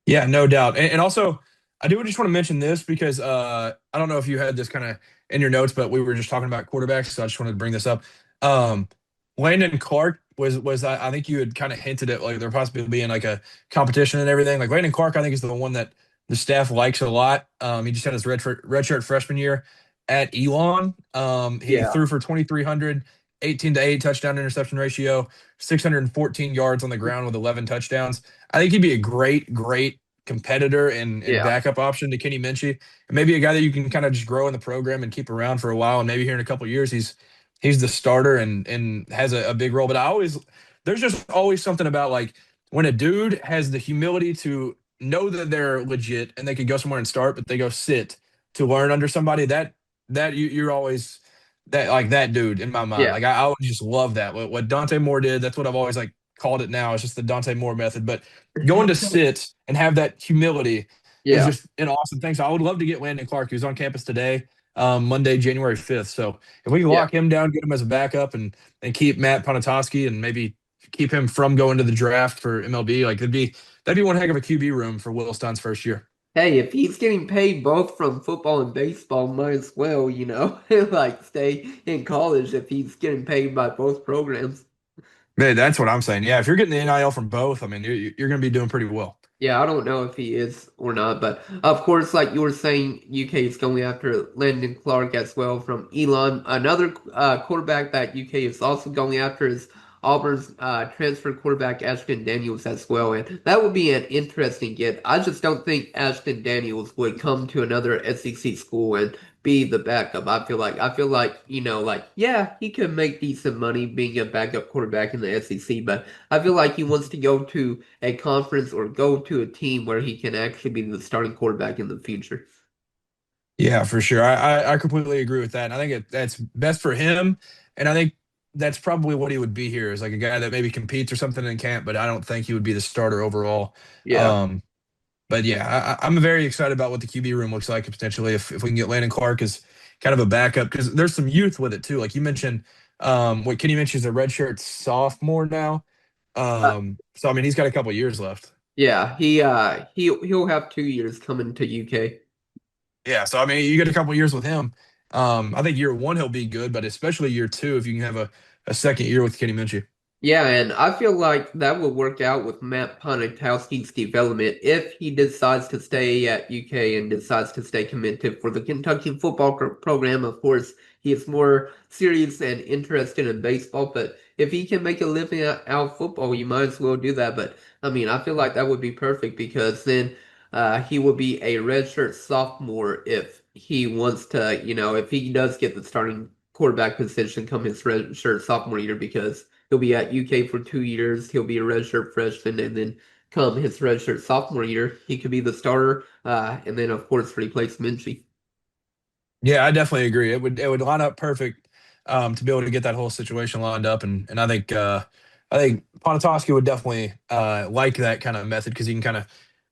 Yeah, no doubt. And also, I do just want to mention this because I don't know if you had this kind of in your notes, but we were just talking about quarterbacks, so I just wanted to bring this up. Um, Landon Clark was I think you had kind of hinted at like there possibly being like a competition and everything. Like Landon Clark, I think is the one that the staff likes a lot. He just had his redshirt freshman year at Elon. He Yeah, threw for 2,300, 18 to 8 touchdown interception ratio, 614 yards on the ground with 11 touchdowns. I think he'd be a great competitor and yeah, backup option to Kenny Minchey, and maybe a guy that you can kind of just grow in the program and keep around for a while, and maybe here in a couple of years he's the starter and has a big role. But there's just always something about like when a dude has the humility to know that they're legit and they could go somewhere and start, but they go sit to learn under somebody that you're always that like that dude in my mind. Yeah, Like I would just love that. What Dante Moore did, that's what I've always like called it now. It's just the Dante Moore method. But going to sit and have that humility is yeah. just an awesome thing. So I would love to get Landon Clark, who's on campus today, Monday, January 5th. So if we can Yeah. lock him down, get him as a backup and keep Matt Ponatoski and maybe keep him from going to the draft for MLB, like that'd be one heck of a QB room for Will Stein's first year. Hey, if he's getting paid both from football and baseball, might as well, like stay in college if he's getting paid by both programs. Man, that's what I'm saying. Yeah, if you're getting the NIL from both, I mean, you're going to be doing pretty well. Yeah, I don't know if he is or not, but of course, like you were saying, UK is going after Landon Clark as well from Elon. Another quarterback that UK is also going after is Auburn's transfer quarterback Ashton Daniels as well, and that would be an interesting get. I just don't think Ashton Daniels would come to another SEC school and be the backup. I feel like, like yeah, he could make decent money being a backup quarterback in the SEC, but I feel like he wants to go to a conference or go to a team where he can actually be the starting quarterback in the future. Yeah, for sure. I completely agree with that. And I think that's best for him. And I think that's probably what he would be here is like a guy that maybe competes or something in camp, but I don't think he would be the starter overall. Yeah. Um, but yeah, I'm very excited about what the QB room looks like potentially if we can get Landon Clark as kind of a backup because there's some youth with it too. Like you mentioned, what Kenny Minchey is a redshirt sophomore now. Uh, So I mean he's got a couple years left. yeah, he'll have 2 years coming to UK. Yeah, so I mean, you get a couple years with him. I think year one he'll be good, but especially year two if you can have a second year with Kenny Minchey. Yeah, and I feel like that will work out with Matt Ponatowski's development if he decides to stay at UK and decides to stay committed for the Kentucky football program. Of course, he is more serious and interested in baseball, but if he can make a living out football, you might as well do that. But I mean, I feel like that would be perfect because then he will be a redshirt sophomore if he wants to, if he does get the starting quarterback position come his redshirt sophomore year because he'll be at UK for 2 years. He'll be a redshirt freshman, and then come his redshirt sophomore year, he could be the starter, and then of course replace Minchey. Yeah, I definitely agree. It would line up perfect to be able to get that whole situation lined up, and I think Ponatoski would definitely like that kind of method because he can kind of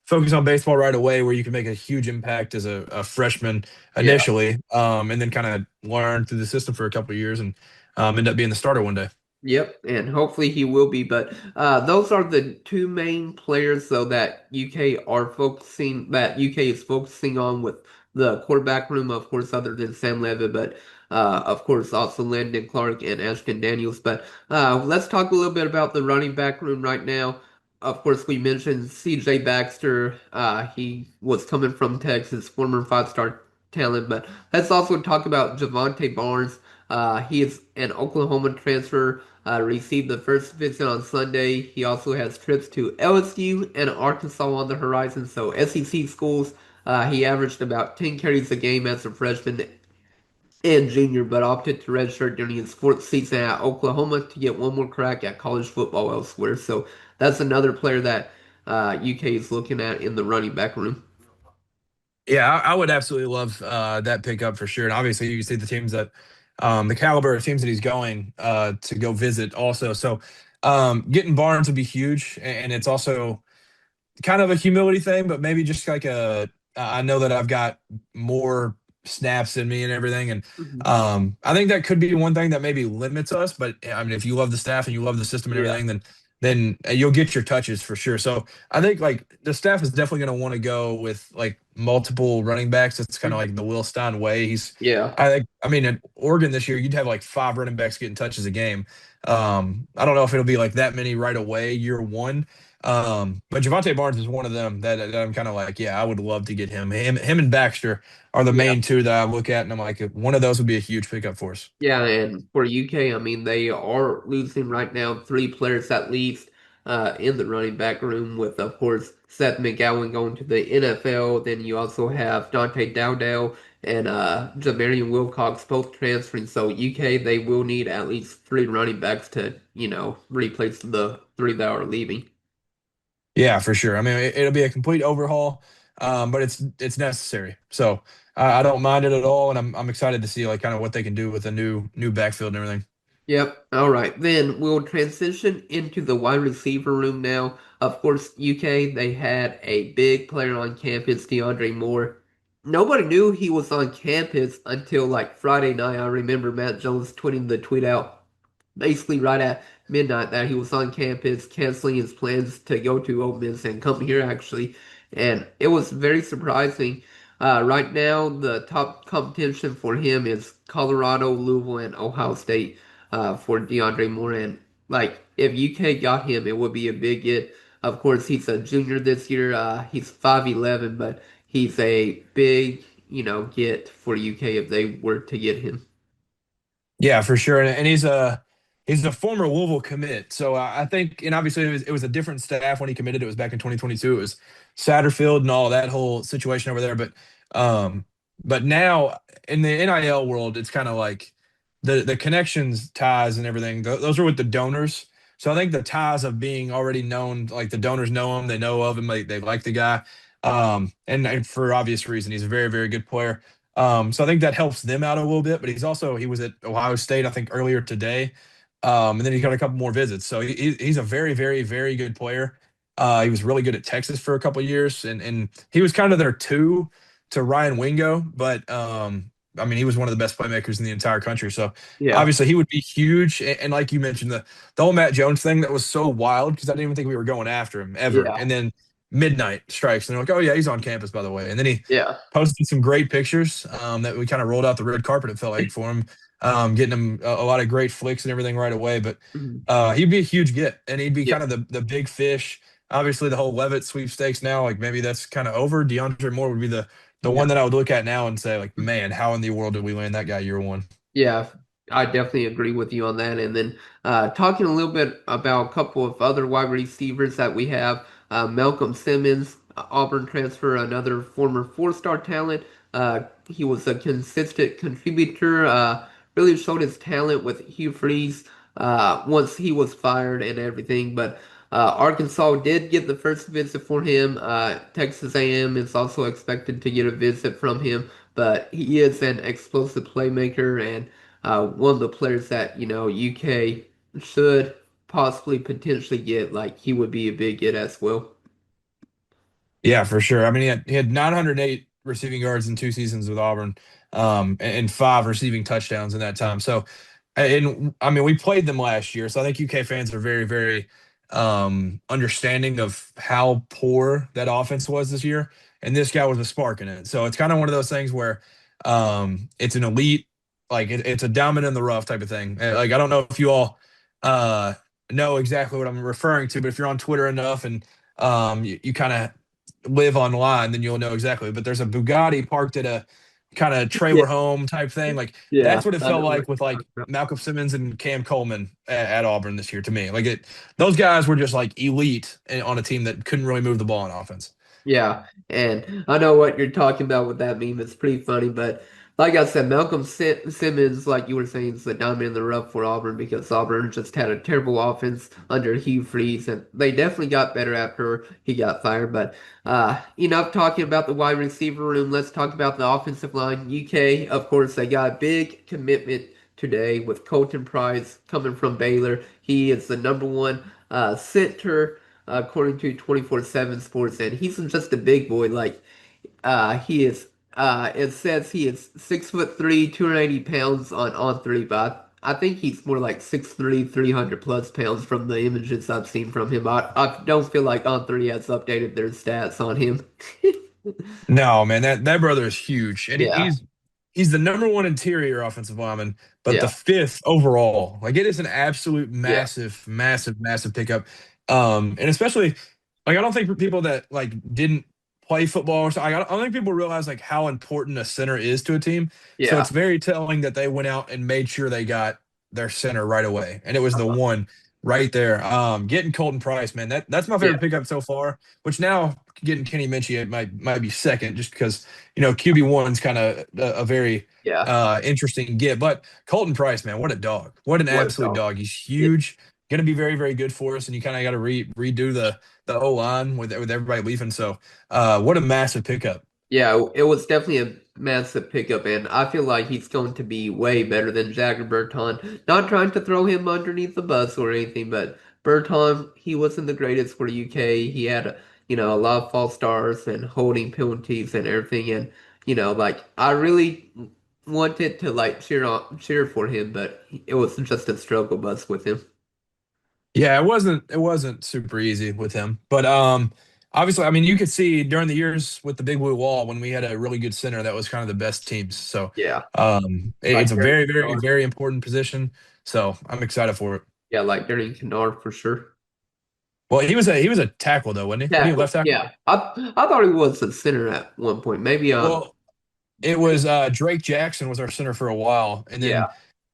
focus on baseball right away, where you can make a huge impact as a freshman Yeah. initially, and then kind of learn through the system for a couple of years and end up being the starter one day. Yep, and hopefully he will be. But those are the two main players, though, that UK is focusing on with the quarterback room, of course, other than Sam Levitt, but of course also Landon Clark and Ashton Daniels. But let's talk a little bit about the running back room right now. Of course, we mentioned CJ Baxter. He was coming from Texas, former five-star talent. But let's also talk about Javante Barnes. He is an Oklahoma transfer received the first visit on Sunday. He also has trips to LSU and Arkansas on the horizon. So SEC schools. He averaged about 10 carries a game as a freshman and junior, but opted to redshirt during his fourth season at Oklahoma to get one more crack at college football elsewhere. So that's another player that UK is looking at in the running back room. Yeah, I would absolutely love that pickup for sure. And obviously, you see the teams that the caliber of teams that he's going to go visit also. So getting Barnes would be huge, and it's also kind of a humility thing, but maybe just like I know that I've got more snaps in me and everything, and Mhm. I think that could be one thing that maybe limits us. But I mean, if you love the staff and you love the system and Yeah. everything, then you'll get your touches for sure. So I think like the staff is definitely going to want to go with like multiple running backs. It's kind of like the Mhm. Will Stein way. Yeah. I think, I mean, at Oregon this year, you'd have like five running backs getting touches a game. I don't know if it'll be like that many right away year one. But Javante Barnes is one of them that I'm kind of like, yeah, I would love to get him. Him and Baxter are the Yeah. main two that I look at, and I'm like, one of those would be a huge pickup for us. Yeah, and for UK, I mean, they are losing right now three players at least in the running back room, with, of course, Seth McGowan going to the NFL. Then you also have Dante Dowdell and Jamarian Wilcox both transferring. So UK, they will need at least three running backs to, replace the three that are leaving. Yeah, for sure. I mean, it'll be a complete overhaul, but it's necessary. So I don't mind it at all, and I'm excited to see like kind of what they can do with a new backfield and everything. Yep. All right. Then we'll transition into the wide receiver room now. Of course, UK, they had a big player on campus, DeAndre Moore. Nobody knew he was on campus until like Friday night. I remember Matt Jones tweeting the tweet out basically right at midnight that he was on campus, canceling his plans to go to Ole Miss and come here actually. And it was very surprising. Right now, the top competition for him is Colorado, Louisville, and Ohio State for DeAndre Moore. And like, if UK got him, it would be a big get. Of course, he's a junior this year. He's 5'11", but he's a big, get for UK if they were to get him. Yeah, for sure. And he's a former Louisville commit. So I think, and obviously it was a different staff when he committed. It was back in 2022. It was Satterfield and all that whole situation over there. Um, but now in the NIL world, it's kind of like the connections, ties, and everything. Those are with the donors. So I think the ties of being already known, like the donors know him, they know of him, they like the guy. And for obvious reason, he's a very, very good player. So I think that helps them out a little bit. But he was at Ohio State, I think, earlier today. And then he's got a couple more visits. So he's a very, very, very good player. He was really good at Texas for a couple of years, and he was kind of their two to Ryan Wingo. But I mean, he was one of the best playmakers in the entire country. So Yeah, obviously, he would be huge. And like you mentioned, the whole Matt Jones thing that was so wild because I didn't even think we were going after him ever. yeah, And then midnight strikes, and they're like, "Oh yeah, he's on campus, by the way." And then he yeah, posted some great pictures that we kind of rolled out the red carpet, it felt like, for him, getting him a lot of great flicks and everything right away. But Mhm. he'd be a huge get, and he'd be Yeah, kind of the big fish. Obviously, the whole Leavitt sweepstakes now, like maybe that's kind of over. DeAndre Moore would be the yeah. one that I would look at now and say, like, man, how in the world did we land that guy year one? Yeah, I definitely agree with you on that. And then talking a little bit about a couple of other wide receivers that we have, Malcolm Simmons, Auburn transfer, another former four-star talent. He was a consistent contributor, really showed his talent with Hugh Freeze once he was fired and everything. But Arkansas did get the first visit for him. Texas A&M is also expected to get a visit from him, but he is an explosive playmaker and one of the players that UK should possibly potentially get. Like he would be a big get as well. Yeah, for sure. I mean, he had 908 receiving yards in 2 seasons with Auburn, and five receiving touchdowns in that time. So, and I mean, we played them last year, so I think UK fans are very, very understanding of how poor that offense was this year. And this guy was a spark in it. So it's kind of one of those things where it's an elite, like it's a diamond in the rough type of thing. Like I don't know if you all uh, know exactly what I'm referring to, but if you're on Twitter enough and you kind of live online, then you'll know exactly. But there's a Bugatti parked at a kind of Yeah, trailer home type thing. Like yeah, that's what it I felt know what like with you're like talking about. Malcolm Simmons and Cam Coleman at Auburn this year to me. Like those guys were just like elite on a team that couldn't really move the ball on offense. Yeah, and I know what you're talking about with that meme. It's pretty funny, but like I said, Malcolm Simmons, like you were saying, is the diamond in the rough for Auburn because Auburn just had a terrible offense under Hugh Freeze, and they definitely got better after he got fired. But enough talking about the wide receiver room. Let's talk about the offensive line. UK, of course, they got a big commitment today with Coleton Price coming from Baylor. He is the number one center according to 24/7 Sports, and he's just a big boy. Like he is. It says he is 6'3", 280 pounds on three, but I think he's more like 6'3", 300 plus pounds from the images I've seen from him. I don't feel like on three has updated their stats on him. No, man, that brother is huge, and Yeah, he's the number one interior offensive lineman, but the yeah, fifth overall. Like it is an absolute yeah, massive, massive, massive pickup. And especially like I don't think for people that like didn't play football or something, I don't think people realize like how important a center is to a team. So yeah, it's very telling that they went out and made sure they got their center right away, and it was the one right there. Getting Colton Price, man, that's my yeah, favorite pickup so far. Which now getting Kenny Minchey it might be second, just because QB1's kind of a very yeah. interesting get. But Colton Price, man, what a dog! What an What a absolute dog. dog! He's Yeah, huge. Going to be very, very good for us, and you kind of got to redo the O line with everybody leaving. So, what a massive pickup. Yeah, it was definitely a massive pickup, and I feel like he's going to be way better than Jagger Berton. Not trying to throw him underneath the bus or anything, but Berton, he wasn't the greatest for UK. He had, a lot of false starts and holding penalties and everything, and like I really wanted to like cheer for him, but it was just a struggle bus with him. Yeah, it wasn't super easy with him. But obviously, I mean, you could see during the years with the Big Blue Wall when we had a really good center that was kind of the best teams. So Yeah, it's like a during very, very, Kennard. very important position. So I'm excited for it. Yeah, like during Kennard for sure. Well, he was a tackle though, wasn't he? Wasn't he a Tackle. left tackle? Yeah, I thought he was a center at one point. Maybe Well, it was Drake Jackson was our center for a while, and yeah,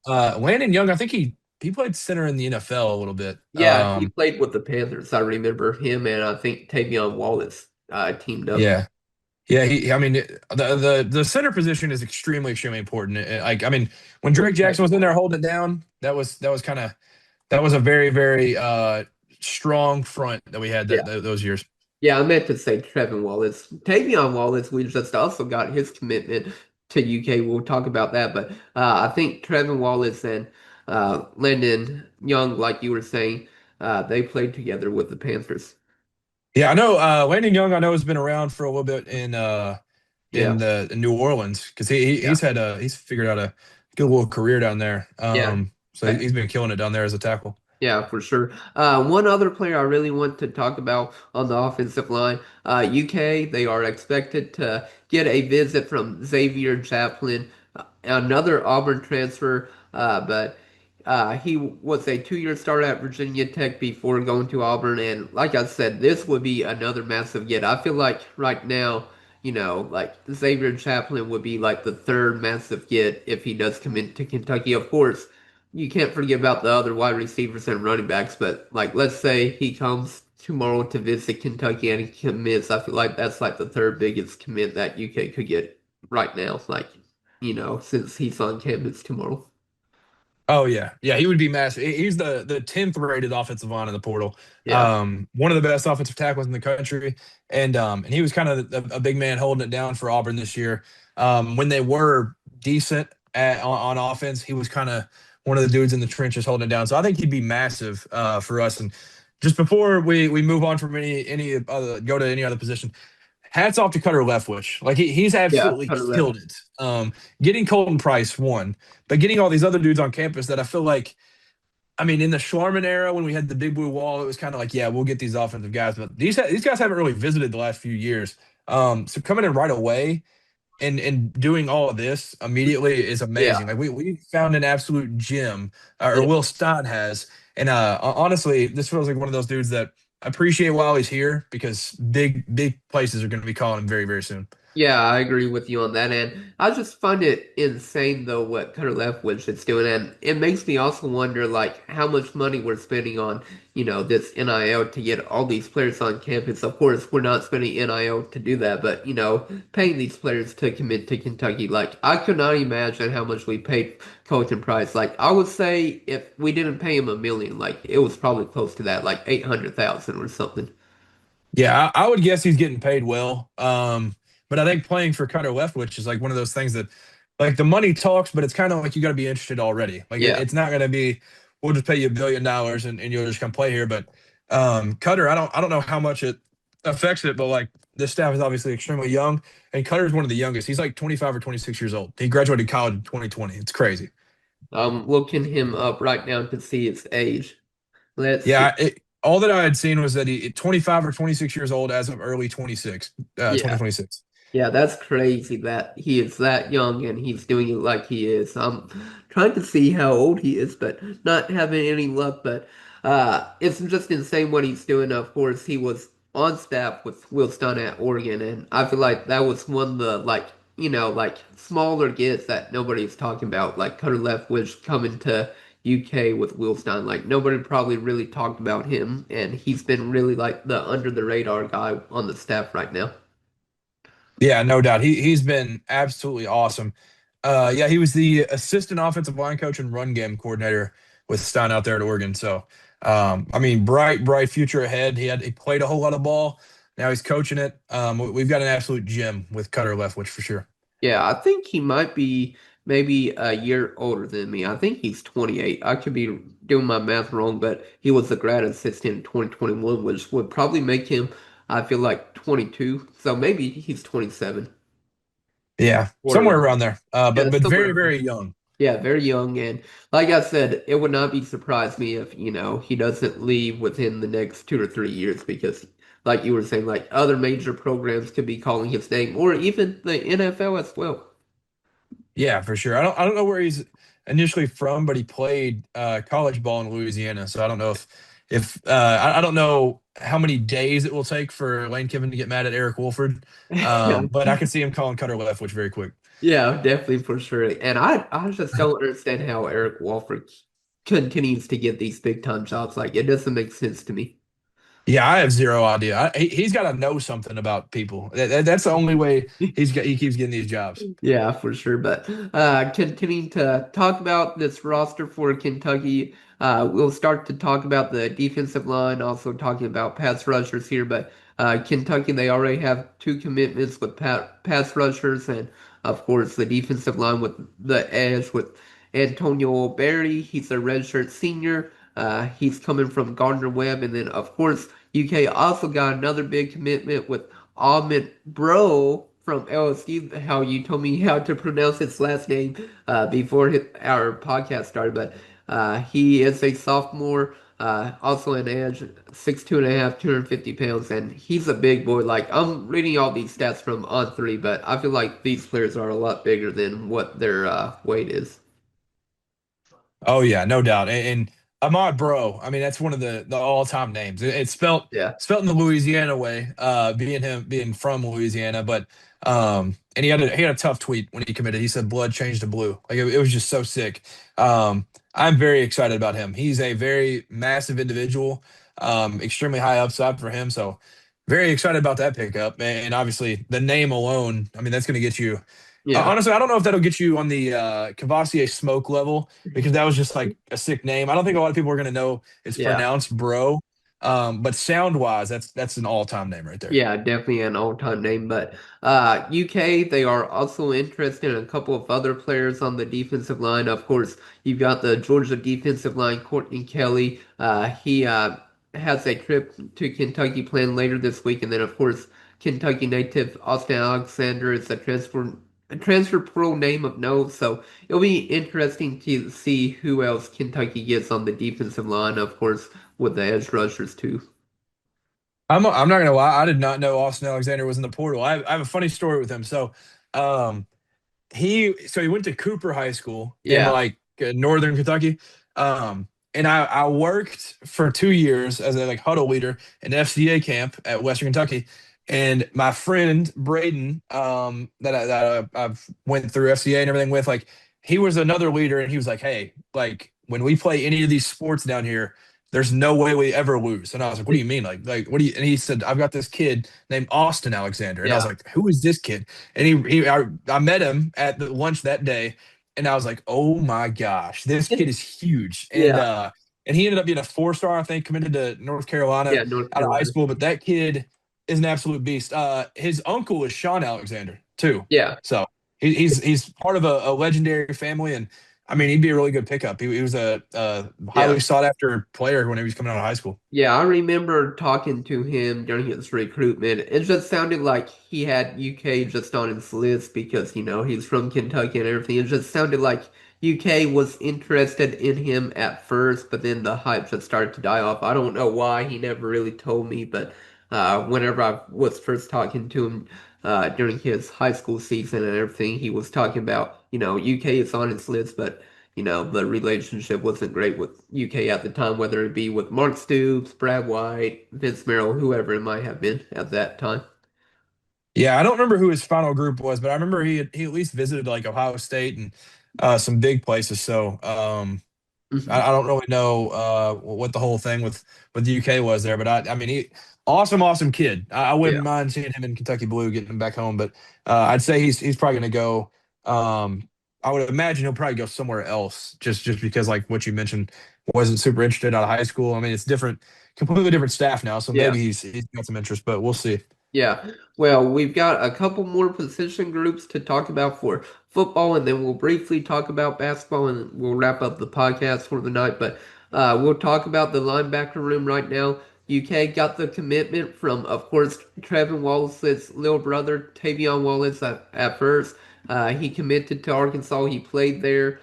then Landon Young. I think he played center in the NFL a little bit. yeah. He played with the Panthers. I remember him and I think Tavion Wallace teamed up. Yeah. Yeah, I mean, the center position is extremely, extremely important. Like, I mean, when Drake Jackson was in there holding it down, that was a very, very strong front that we had Yeah, those years. yeah. I meant to say Trevin Wallace. Tavion Wallace. We just also got his commitment to UK. We'll talk about that, but I think Trevin Wallace and Lyndon Young, like you were saying, they played together with the Panthers. Yeah, I know. Landon Young, I know, has been around for a little bit Yeah, in New Orleans because yeah, he's figured out a good little career down there. yeah. So he's been killing it down there as a tackle. Yeah, for sure. One other player I really want to talk about on the offensive line, UK, they are expected to get a visit from Xavier Chaplin, another Auburn transfer, but he was a 2-year starter at Virginia Tech before going to Auburn. And like I said, this would be another massive get. I feel like right now, like Xavier Chaplin would be like the third massive get if he does come into Kentucky. Of course you can't forget about the other wide receivers and running backs, but like let's say he comes tomorrow to visit Kentucky and he commits, I feel like that's like the third biggest commit that UK could get right now. Like, since he's on campus tomorrow. Oh yeah, yeah, he would be massive. He's the 10th rated offensive line in the portal. Yeah. One of the best offensive tackles in the country, and he was kind of a big man holding it down for Auburn this year. When they were decent on offense, he was kind of one of the dudes in the trenches holding it down. So I think he'd be massive for us. And just before we move on from any other go to any other position, hats off to Cutter Leftwich. Like he's Yeah. absolutely Kind of killed it. Getting Coleton Price one, but getting all these other dudes on campus that I feel like, I mean, in the Schwarman era when we had the Big Blue Wall, it was kind of like, yeah, we'll get these offensive guys, but these guys haven't really visited the last few years. So coming in right away and doing all of this immediately is yeah. amazing. Like we found an absolute gem, or Yeah. Will Stein has, and honestly, this feels like one of those dudes that I appreciate while he's here because big places are going to be calling him very, very soon. Yeah, I agree with you on that. And I just find it insane though what Cutter Leftwich is doing. And it makes me also wonder like how much money we're spending on, this NIL to get all these players on campus. Of course, we're not spending NIL to do that, but paying these players to commit to Kentucky. Like I could not imagine how much we paid Coleton Price. Like I would say if we didn't pay him 1 million, like it was probably close to that, like 800,000 or something. Yeah, I would guess he's getting paid well. But I think playing for Cutter Leftwich is like one of those things that, like, the money talks, but it's kind of like you got to be interested already. Like, Yeah. it's not going to be, we'll just pay you $1 billion and you'll just come play here. But Cutter, I don't know how much it affects it, but like this staff is obviously extremely young, and Cutter's one of the youngest. He's like 25 or 26 years old. He graduated college in 2020. It's crazy. I'm looking him up right now to see his age. Let's see. Yeah, all that I had seen was that he 25 or 26 years old as of early Yeah. 2026. Yeah, that's crazy that he is that young and he's doing it like he is. I'm trying to see how old he is, but not having any luck. But it's just insane what he's doing. Of course, he was on staff with Will Stein at Oregon, and I feel like that was one of the like like smaller gets that nobody's talking about. Like Cutter Leftwich coming to UK with Will Stein. Like nobody probably really talked about him, and he's been really like the under the radar guy on the staff right now. Yeah, no doubt. He's been absolutely awesome. Yeah, he was the assistant offensive line coach and run game coordinator with Stein out there at Oregon. So, I mean, bright future ahead. He played a whole lot of ball, Now he's coaching it. We've got an absolute gem with Cutter Leftwich for sure. Yeah, I think he might be maybe a year older than me. I think he's 28. I could be doing my math wrong, but he was a grad assistant in 2021, which would probably make him, I feel like, 22. So maybe he's 27. Yeah, somewhere Borderline. around there. Yeah, But somewhere very around very there. young. Yeah, very young. And like I said, it would not be surprised me if, he doesn't leave within the next 2 or 3 years because, like you were saying, like other major programs could be calling his name or even the NFL as well. Yeah, for sure. I don't know where he's initially from, but he played college ball in Louisiana. So I don't know if I don't know how many days it will take for Lane Kiffin to get mad at Eric Wolford. Yeah. But I can see him calling Cutter Leftwich very quick. Yeah, definitely for sure. And I just don't understand how Eric Walford continues to get these big time jobs. Like it doesn't make sense to me. Yeah, I have zero idea. He's got to know something about people. That's the only way he keeps getting these jobs. Yeah, for sure. But continuing to talk about this roster for Kentucky, we'll start to talk about the defensive line, also talking about pass rushers here. But Kentucky, they already have two commitments with pass rushers, and of course the defensive line with the edge with Antonio Berry. He's a redshirt senior. He's coming from Gardner Webb, and then of course UK also got another big commitment with Ahmed Bro from LSU, how you told me how to pronounce his last name before our podcast started, but he is a sophomore, also an edge, 6'2.5", 250 pounds, and he's a big boy. Like I'm reading all these stats from On3, but I feel like these players are a lot bigger than what their weight is. Oh yeah, no doubt. And Ahmad Bro, I mean that's one of the all time names. It's Yeah, spelt in the Louisiana way, being from Louisiana, but and he had a tough tweet when he committed. He said blood changed to blue. Like it was just so sick. I'm very excited about him. He's a very massive individual, extremely high upside for him. So very excited about that pickup. And obviously the name alone, I mean that's going to get you. yeah, Honestly, I don't know if that'll get you on the Cavassier smoke level because that was just like a sick name. I don't think a lot of people are going to know it's yeah. pronounced bro. But sound wise, that's an all time name right there. Yeah, definitely an all-time name. But UK, they are also interested in a couple of other players on the defensive line. Of course, you've got the Georgia defensive line, Courtney Kelly. He has a trip to Kentucky planned later this week, and then of course, Kentucky native Austin Alexander is a transfer portal name of note. So it'll be interesting to see who else Kentucky gets on the defensive line. Of course, with the edge rushers too. I'm not gonna lie, I did not know Austin Alexander was in the portal. I have a funny story with him. Um, he went to Cooper High School in Yeah. like northern Kentucky. And I worked for 2 years as a like huddle leader in FCA camp at Western Kentucky. And my friend Braden, I've went through FCA and everything with, like, he was another leader, and he was like, "Hey, like when we play any of these sports down here, there's no way we ever lose." And I was like, "What do you mean? Like what do you?" And he said, "I've got this kid named Austin Alexander." And I was Yeah. like, "Who is this kid?" And I met him at the lunch that day, and I was like, "Oh my gosh, this kid is huge." Yeah. And he ended up being a 4 star, I think, committed to North Carolina Yeah, North out of high Carolina. school. But that kid is an absolute beast. His uncle is Sean Alexander too, Yeah. so he's part of a legendary family, and I mean he'd be a really good pickup. He was a Yeah. highly sought after player when he was coming out of high school. Yeah, I remember talking to him during his recruitment. It just sounded like he had UK just on his list because, he's from Kentucky and everything. It just sounded like UK was interested in him at first, but then the hype just started to die off. I don't know why. He never really told me, but whenever I was first talking to him during his high school season and everything, he was talking about, UK is on his list, but the relationship wasn't great with UK at the time, whether it be with Mark Stoops, Brad White, Vince Merrill, whoever it might have been at that time. Yeah, I don't remember who his final group was, but I remember he at least visited like Ohio State and some big places. So I Mhm. don't really know what the whole thing with the UK was there, but I mean he awesome kid. I Yeah. wouldn't mind seeing him in Kentucky blue, getting him back home, but I'd say he's probably going to go. I would imagine he'll probably go somewhere else just because like what you mentioned wasn't super interested out of high school. I mean, it's different, completely different staff now, so Yeah. maybe he's got some interest, but we'll see. Yeah. Well, we've got a couple more position groups to talk about for football, and then we'll briefly talk about basketball, and we'll wrap up the podcast for the night. But we'll talk about the linebacker room right now. UK got the commitment from, of course, Trevin Wallace's little brother, Tavion Wallace, at first. He committed to Arkansas. He played there.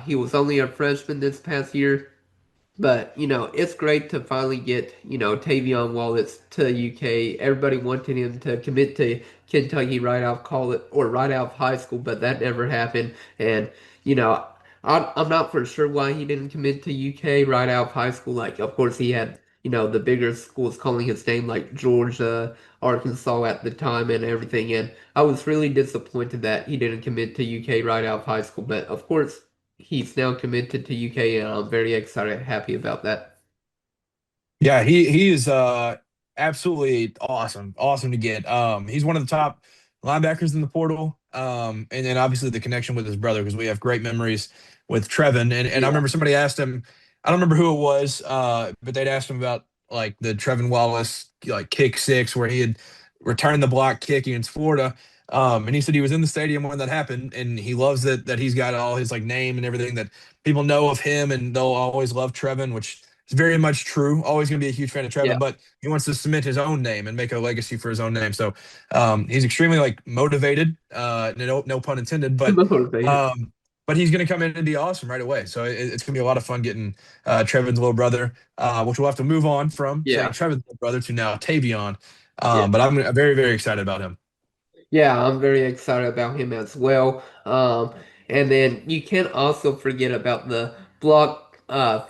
He was only a freshman this past year. But, it's great to finally get, Tavion Wallace to UK. Everybody wanted him to commit to Kentucky right out of college or right out of high school, but that never happened. And, you know, I'm not for sure why he didn't commit to UK right out of high school. Like, of course, he had, the bigger schools calling his name, like Georgia, Arkansas at the time, and everything. And I was really disappointed that he didn't commit to UK right out of high school. But, of course, he's now committed to UK, and I'm very excited, happy about that. Yeah, he is absolutely awesome. Awesome to get. He's one of the top linebackers in the portal. And then obviously the connection with his brother because we have great memories with Trevin. And I Yeah, remember somebody asked him, I don't remember who it was, but they'd asked him about like the Trevin Wallace like kick six where he had returned the block kick against Florida. And he said he was in the stadium when that happened, and he loves that he's got all his like name and everything that people know of him, and they'll always love Trevin, which it's very much true. Always going to be a huge fan of yeah, Trevin, but he wants to cement his own name and make a legacy for his own name. So he's extremely like motivated. No pun intended, motivated. um, but he's going to come in and be awesome right away. So it's going to be a lot of fun getting Trevin's little brother, which we'll have to move on from saying Yeah, Trevin's little brother to now Tavion. yeah. But I'm very very excited about him. Yeah, I'm very excited about him as well. And then you can't also forget about the block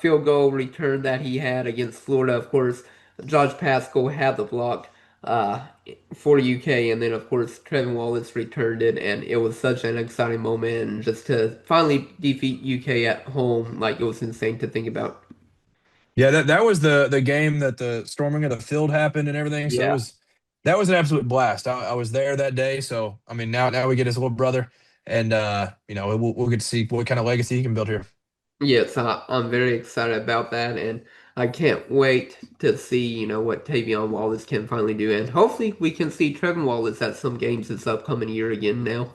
field goal return that he had against Florida. Of course, Josh Pascal had the block uh, for UK, and then of course Trevin Wallace returned it, and it was such an exciting moment. And just to finally defeat UK at home, like it was insane to think about. Yeah, that was the game that the storming of the field happened and everything. So Yeah. that was an absolute blast. I was there that day, so I mean now we get his little brother, and we'll get to see what kind of legacy he can build here. Yes, I'm very excited about that, and I can't wait to see, what Tavion Wallace can finally do, and hopefully we can see Trevin Wallace at some games this upcoming year again now.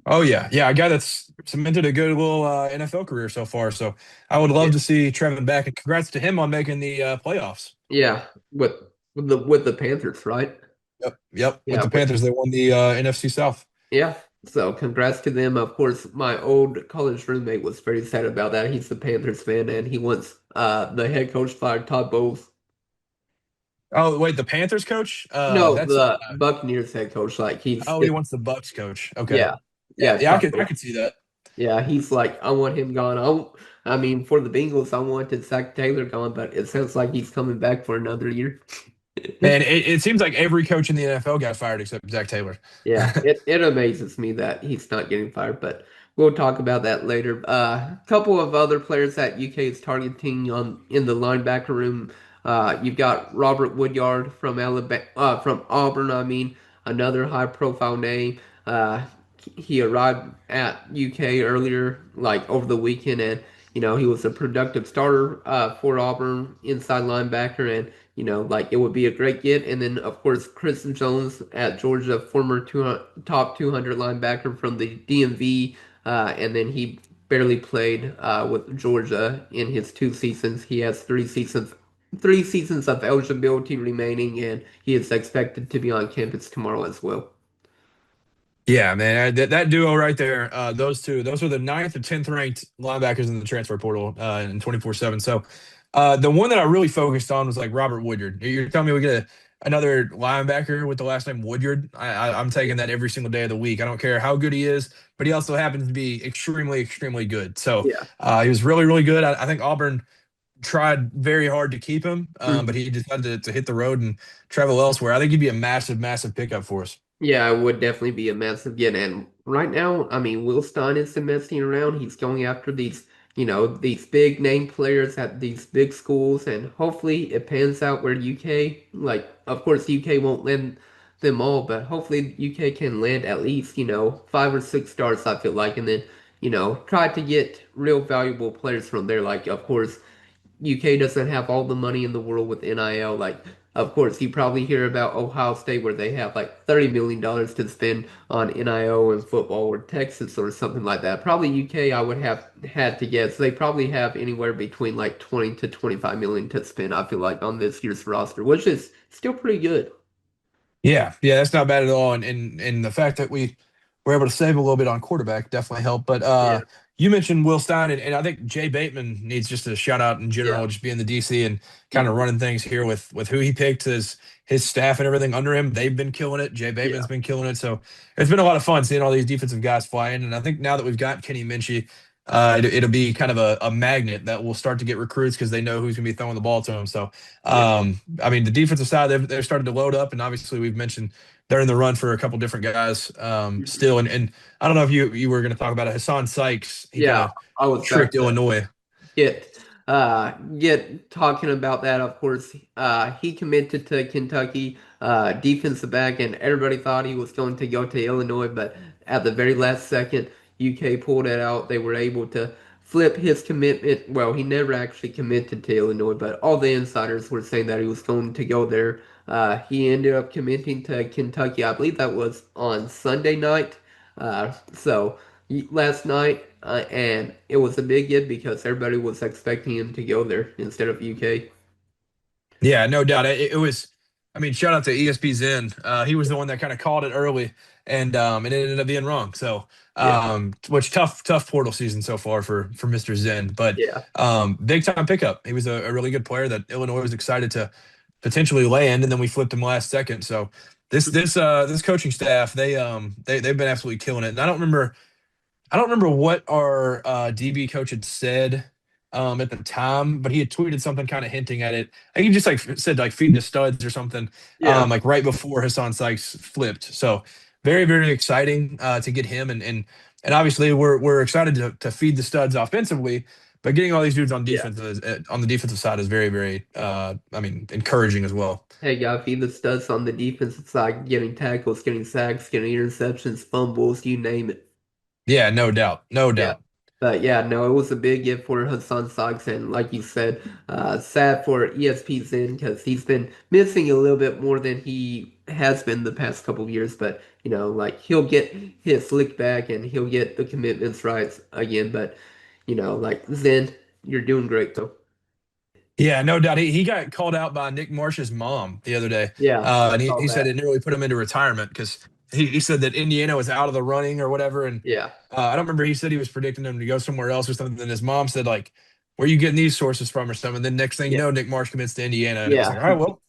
Oh yeah, a guy that's cemented a good little NFL career so far. So I would love Yeah, to see Trevin back, and congrats to him on making the playoffs. yeah, with the Panthers, right? Yep. With Yeah, the Panthers, they won the NFC South. yeah. So congrats to them. Of course, my old college roommate was very sad about that. He's a Panthers fan, and he wants the head coach fired, Todd Bowles. Oh wait, the Panthers coach? No, That's the Buccaneers head coach. Like oh, he wants the Bucks coach. Okay, yeah, yeah, yeah, yeah, Todd I Bowles. could see that. Yeah, he's like, I want him gone. I mean, for the Bengals, I wanted Zach Taylor gone, but it sounds like he's coming back for another year. Man, it seems like every coach in the NFL got fired except Zach Taylor. Yeah, it amazes me that he's not getting fired, but we'll talk about that later. A couple of other players that UK is targeting on in the linebacker room. You've got Robert Woodyard from Alabama, from Auburn. I mean, another high-profile name. He arrived at UK earlier, like over the weekend, and he was a productive starter for Auburn inside linebacker, and like it would be a great get. And then, of course, Kristen Jones at Georgia, former top 200 linebacker from the DMV. And then he barely played with Georgia in his 2 seasons. He has 3 seasons of eligibility remaining, and he is expected to be on campus tomorrow as well. Yeah, man, that duo right there, those are the ninth or 10th ranked linebackers in the transfer portal in 24/7. So the one that I really focused on was like Robert Woodyard. You're telling me we get another linebacker with the last name Woodyard? I'm taking that every single day of the week. I don't care how good he is, but he also happens to be extremely good. So Yeah. he was really good. I think Auburn tried very hard to keep him, but Mhm. he decided to hit the road and travel elsewhere. I think he'd be a massive pickup for us. Yeah, it would definitely be a massive get. And right now, I mean, Will Stein isn't messing around. He's going after these big name players at these big schools, and hopefully it pans out where UK, like, of course, UK won't lend them all, but hopefully UK can land at least, 5 or 6 stars, I feel like, and then, try to get real valuable players from there. Like, of course, UK doesn't have all the money in the world with NIL. Like, of course, you probably hear about Ohio State where they have like $30 million to spend on NIL and football, or Texas or something like that. Probably UK, I would have had to guess. They probably have anywhere between like 20 to 25 million to spend, I feel like, on this year's roster, which is still pretty good. Yeah, yeah, that's not bad at all. And the fact that we were able to save a little bit on quarterback definitely helped. But Yeah, you mentioned Will Stein, and I think Jay Bateman needs just a shout out in yeah. general, just being the DC and kind of Mhm. running things here with who he picked, his staff and everything under him. They've been killing it. Jay Yeah. Bateman's been killing it. So it's been a lot of fun seeing all these defensive guys flying. And I think now that we've got Kenny Minchey, it'll be kind of a magnet that will start to get recruits because they know who's going to be throwing the ball to him. So Yeah. I mean, the defensive side, they're starting to load up, and obviously we've mentioned they're in the run for a couple different guys Mhm. still. And I don't know if you were going to talk about it. Hasaan Sykes, he kind Yeah, of I was about tricked to Illinois. get get talking about that. Of course, he committed to Kentucky, defensive back, and everybody thought he was going to go to Illinois, but at the very last second, UK pulled it out. They were able to flip his commitment. Well, he never actually committed to Illinois, but all the insiders were saying that he was going to go there. He ended up committing to Kentucky. I believe that was on Sunday night. So last night, and it was a big get because everybody was expecting him to go there instead of UK. Yeah, no doubt. It was. I mean, shout out to ESP Zen. He was the one that kind of called it early, and it ended up being wrong. So, Yeah, which tough portal season so far for Mr. Zen, but yeah, big time pickup. He was a really good player that Illinois was excited to potentially land, and then we flipped him last second. So this coaching staff, they've been absolutely killing it. And I don't remember what our DB coach had said at the time, but he had tweeted something kind of hinting at it. I think he just like said like feed the studs or something, yeah, like right before Hassan Sykes flipped. So very very exciting to get him, and obviously we're excited to feed the studs offensively, but getting all these dudes on yeah. defense on the defensive side is very very I mean encouraging as well. Hey, got feed the studs on the defensive side, getting tackles, getting sacks, getting interceptions, fumbles, you name it. Yeah, no doubt, no Yeah. doubt. But yeah, no, it was a big gift for Hassan Sykes, and like you said, sad for ESP Zen because he's been missing a little bit more than he has been the past couple of years. But like he'll get his lick back and he'll get the commitments right again. But like Zen, you're doing great though. Yeah, no doubt. He got called out by Nick Marsh's mom the other day, Yeah, I and saw he said that. it nearly put him into retirement because he said that Indiana was out of the running or whatever. And Yeah, I don't remember. He said he was predicting him to go somewhere else or something. And his mom said like, "Where are you getting these sources from?" or something. And then next thing you yeah, know, Nick Marsh commits to Indiana, and it was like, yeah, all right, well,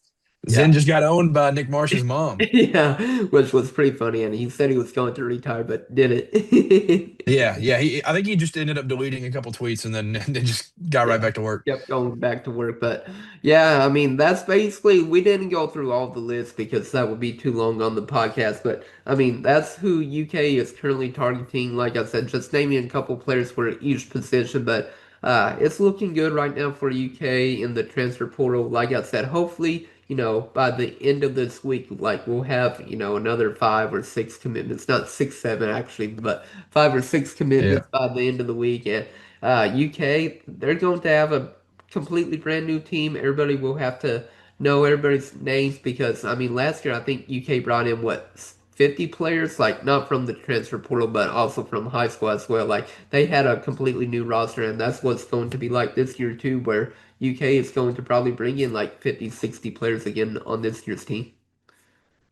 yeah. Zen just got owned by Nick Marsh's mom. Yeah, which was pretty funny, and he said he was going to retire, but did it. Yeah, yeah. I think he just ended up deleting a couple tweets and then and then just got right Yeah, back to work. kept going back to work. But yeah, I mean, that's basically, we didn't go through all the lists because that would be too long on the podcast. But I mean, that's who UK is currently targeting. Like I said, just naming a couple players for each position. But it's looking good right now for UK in the transfer portal. Like I said, hopefully, by the end of this week, like we'll have, another 5 or 6 commitments, not 6, 7 actually, but 5 or 6 Yeah. commitments by the end of the week. And UK, they're going to have a completely brand new team. Everybody will have to know everybody's names because, I mean, last year I think UK brought in what, 50 players, like not from the transfer portal, but also from high school as well. Like they had a completely new roster, and that's what's going to be like this year too, where UK is going to probably bring in like 50, 60 players again on this year's team.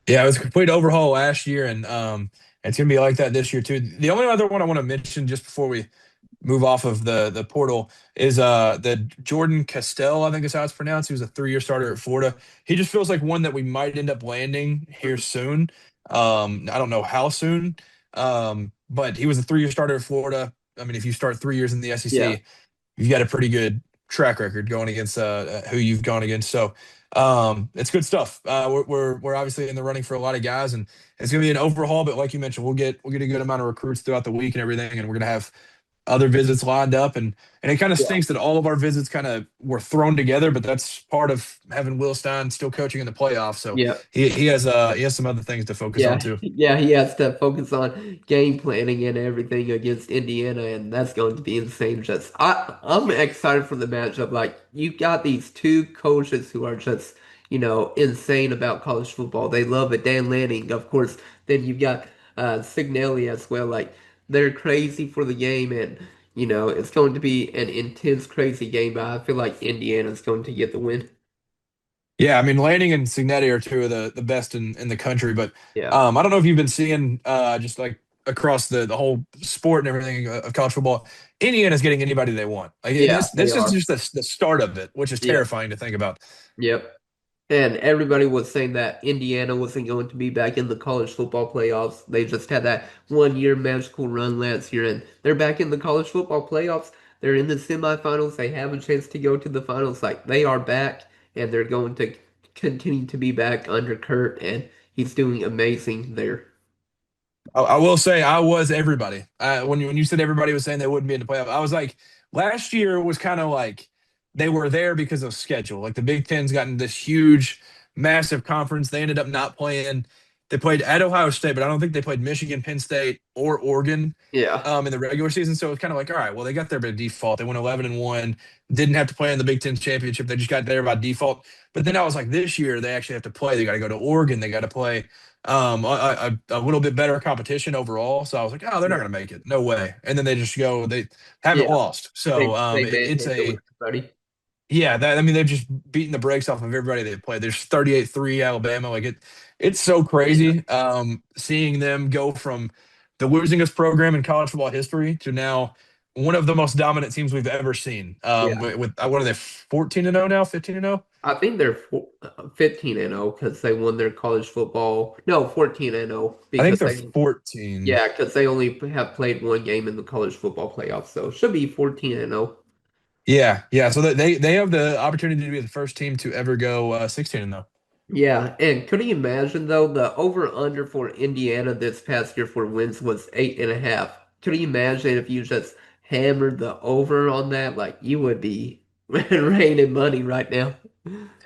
Yeah, it was a complete overhaul last year, and it's gonna be like that this year too. The only other one I want to mention just before we move off of the portal is the Jordan Castell, I think is how it's pronounced. He was a 3-year starter at Florida. He just feels like one that we might end up landing here soon. I don't know how soon, but he was a 3-year starter at Florida. I mean, if you start 3 years in the Yeah. SEC, you've got a pretty good track record going against who you've gone against. So it's good stuff. We're obviously in the running for a lot of guys, and it's gonna be an overhaul. But like you mentioned, we'll get a good amount of recruits throughout the week and everything, and we're gonna have other visits lined up, and it kind of Yeah. stinks that all of our visits kind of were thrown together. But that's part of having Will Stein still coaching in the playoffs. So Yeah. he has some other things to focus on Yeah, too. yeah, he has to focus on game planning and everything against Indiana, and that's going to be insane. I'm excited for the matchup. Like, you got these two coaches who are just, insane about college football. They love it. Dan Lanning, of course. Then you've got Signelli as well. Like, they're crazy for the game, and it's going to be an intense, crazy game. But I feel like Indiana's going to get the win. Yeah, I mean Lanning and Signetti are two of the best in the country, but Yeah, I don't know if you've been seeing just like across the whole sport and everything of college football, Indiana's getting anybody they want. Like yeah, this they this is are. just the start of it, which is Yeah. terrifying to think about. Yep. And everybody was saying that Indiana wasn't going to be back in the college football playoffs. They just had that 1 year magical run last year, and they're back in the college football playoffs. They're in the semifinals. They have a chance to go to the finals. Like, they are back, and they're going to continue to be back under Kurt, and he's doing amazing there. I will say I was everybody. When you said everybody was saying they wouldn't be in the playoff, I was like, last year was kind of like they were there because of schedule. Like the Big Ten's gotten this huge, massive conference. They ended up not playing. They played at Ohio State, but I don't think they played Michigan, Penn State, or Oregon Yeah, in the regular season. So it's kind of like, all right, well, they got there by default. They went 11-1, didn't have to play in the Big Ten championship. They just got there by default. But then I was like, this year they actually have to play. They got to go to Oregon. They got to play a little bit better competition overall. So I was like, oh, they're not yeah, going to make it. No way. And then they haven't yeah. lost. So They it's manhandled a, everybody. yeah, that I mean they're just beating the brakes off of everybody they play. There's 38-3 Alabama. Like it's so Yeah, crazy seeing them go from the losingest program in college football history to now one of the most dominant teams we've ever seen. yeah. With what are they 14-0 now, 15-0? I think they're 15-0 because they won their college football. No, 14-0 I think because they're they 14. yeah, because they only have played one game in the college football playoffs, so it should be 14-0. Yeah, yeah. So they have the opportunity to be the first team to ever go 16-0. Yeah, and could you imagine though the over under for Indiana this past year for wins was 8.5. Could you imagine if you just hammered the over on that? Like, you would be raining money right now.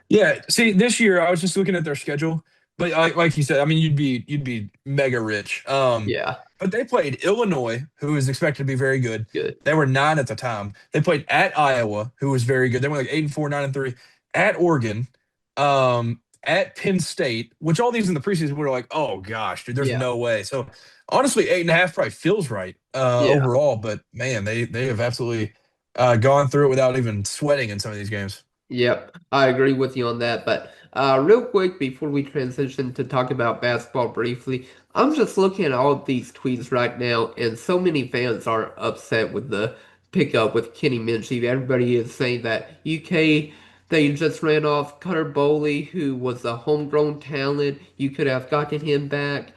Yeah, see, this year I was just looking at their schedule, but like you said, I mean, you'd be mega rich. Yeah, But they played Illinois, who is expected to be very good. good. They were 9 at the time. They played at Iowa, who was very good. They were like 8-4, 9-3. At Oregon, at Penn State, which all these in the preseason we were like, oh gosh, dude, there's Yeah, no way. So honestly, 8.5 probably feels right yeah. overall. But man, they have absolutely gone through it without even sweating in some of these games. Yep, I agree with you on that. But real quick, before we transition to talk about basketball briefly, I'm just looking at all of these tweets right now, and so many fans are upset with the pickup with Kenny Minchey. Everybody is saying that UK, they just ran off Cutter Boley, who was a homegrown talent. You could have gotten him back,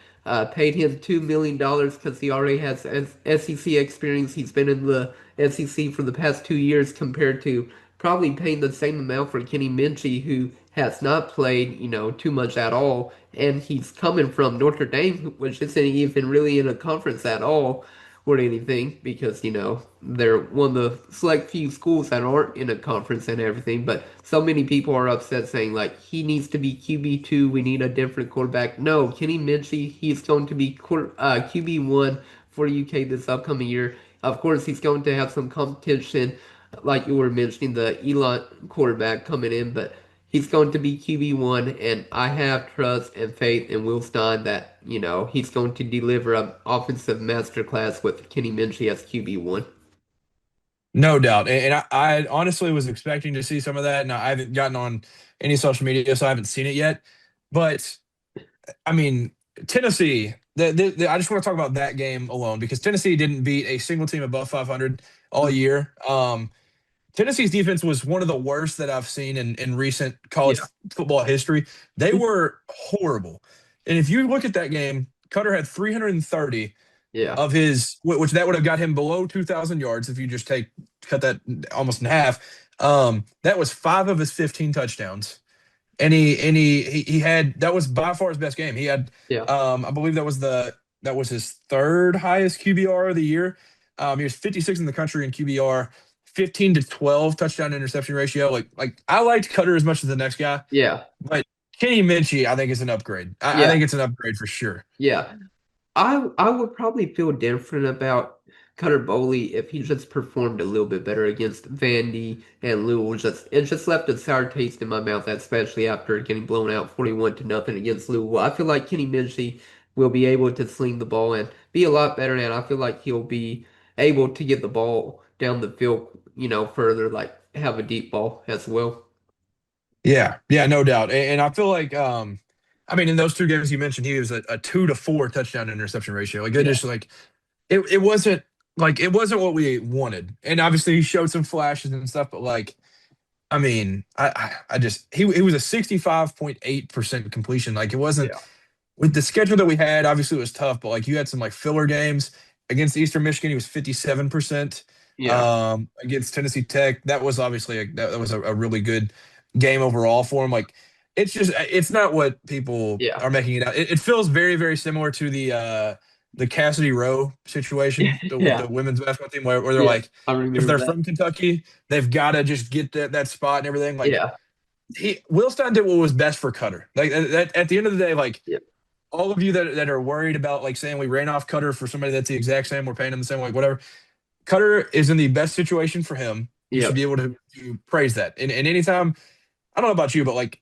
paid him $2 million because he already has SEC experience. He's been in the SEC for the past 2 years compared to probably paying the same amount for Kenny Minchey, who has not played, too much at all, and he's coming from Notre Dame, which isn't even really in a conference at all or anything, because they're one of the select few schools that aren't in a conference and everything. But so many people are upset, saying like he needs to be QB2. We need a different quarterback. No, Kenny Minchey, he's going to be QB1 for UK this upcoming year. Of course, he's going to have some competition like you were mentioning, the Elon quarterback coming in, but he's going to be QB1, and I have trust and faith in Will Stein that, he's going to deliver an offensive masterclass with Kenny Minchey as QB1. No doubt. And I honestly was expecting to see some of that. And I haven't gotten on any social media, so I haven't seen it yet. But I mean, Tennessee, I just want to talk about that game alone because Tennessee didn't beat a single team above 500 all year. Tennessee's defense was one of the worst that I've seen in recent college Yeah, football history. They were horrible. And if you look at that game, Cutter had 330 yeah, of his, which that would have got him below 2,000 yards if you just cut that almost in half. That was 5 of his 15 touchdowns, and he had that was by far his best game. He had, yeah, I believe that was his third highest QBR of the year. He was 56 in the country in QBR, 15 to 12 touchdown interception ratio. Like I liked Cutter as much as the next guy, Yeah. but Kenny Minchey, I think is an upgrade. I Yeah. think it's an upgrade for sure. Yeah. I would probably feel different about Cutter Boley if he just performed a little bit better against Vandy and Louisville. It just left a sour taste in my mouth, especially after getting blown out 41-0 against Louisville. I feel like Kenny Minchey will be able to sling the ball and be a lot better, and I feel like he'll be able to get the ball down the field, further, like have a deep ball as well. Yeah, yeah, no doubt. And I feel like, I mean, in those two games you mentioned, he was a 2 to 4 touchdown interception ratio. Like it Yeah. just like it wasn't what we wanted. And obviously he showed some flashes and stuff, but like I mean, I just he was a 65.8% completion. Like it wasn't Yeah. with the schedule that we had, obviously it was tough, but like you had some like filler games against Eastern Michigan, he was 57%. Yeah. Against Tennessee Tech, that was obviously that was a really good game overall for him. Like it's not what people Yeah. are making it out. It feels very, very similar to the Cassidy Rowe situation with the Yeah. women's basketball team where they're Yeah. like, I if remember they're that. from Kentucky, they've got to just get that spot and everything. Like Yeah. Will Stein did what was best for Cutter. Like at the end of the day, like Yeah. all of you that are worried about like saying we ran off Cutter for somebody that's the exact same, we're paying him the same, like whatever. Cutter is in the best situation for him. You should Yeah. be able to praise that. And anytime, I don't know about you, but like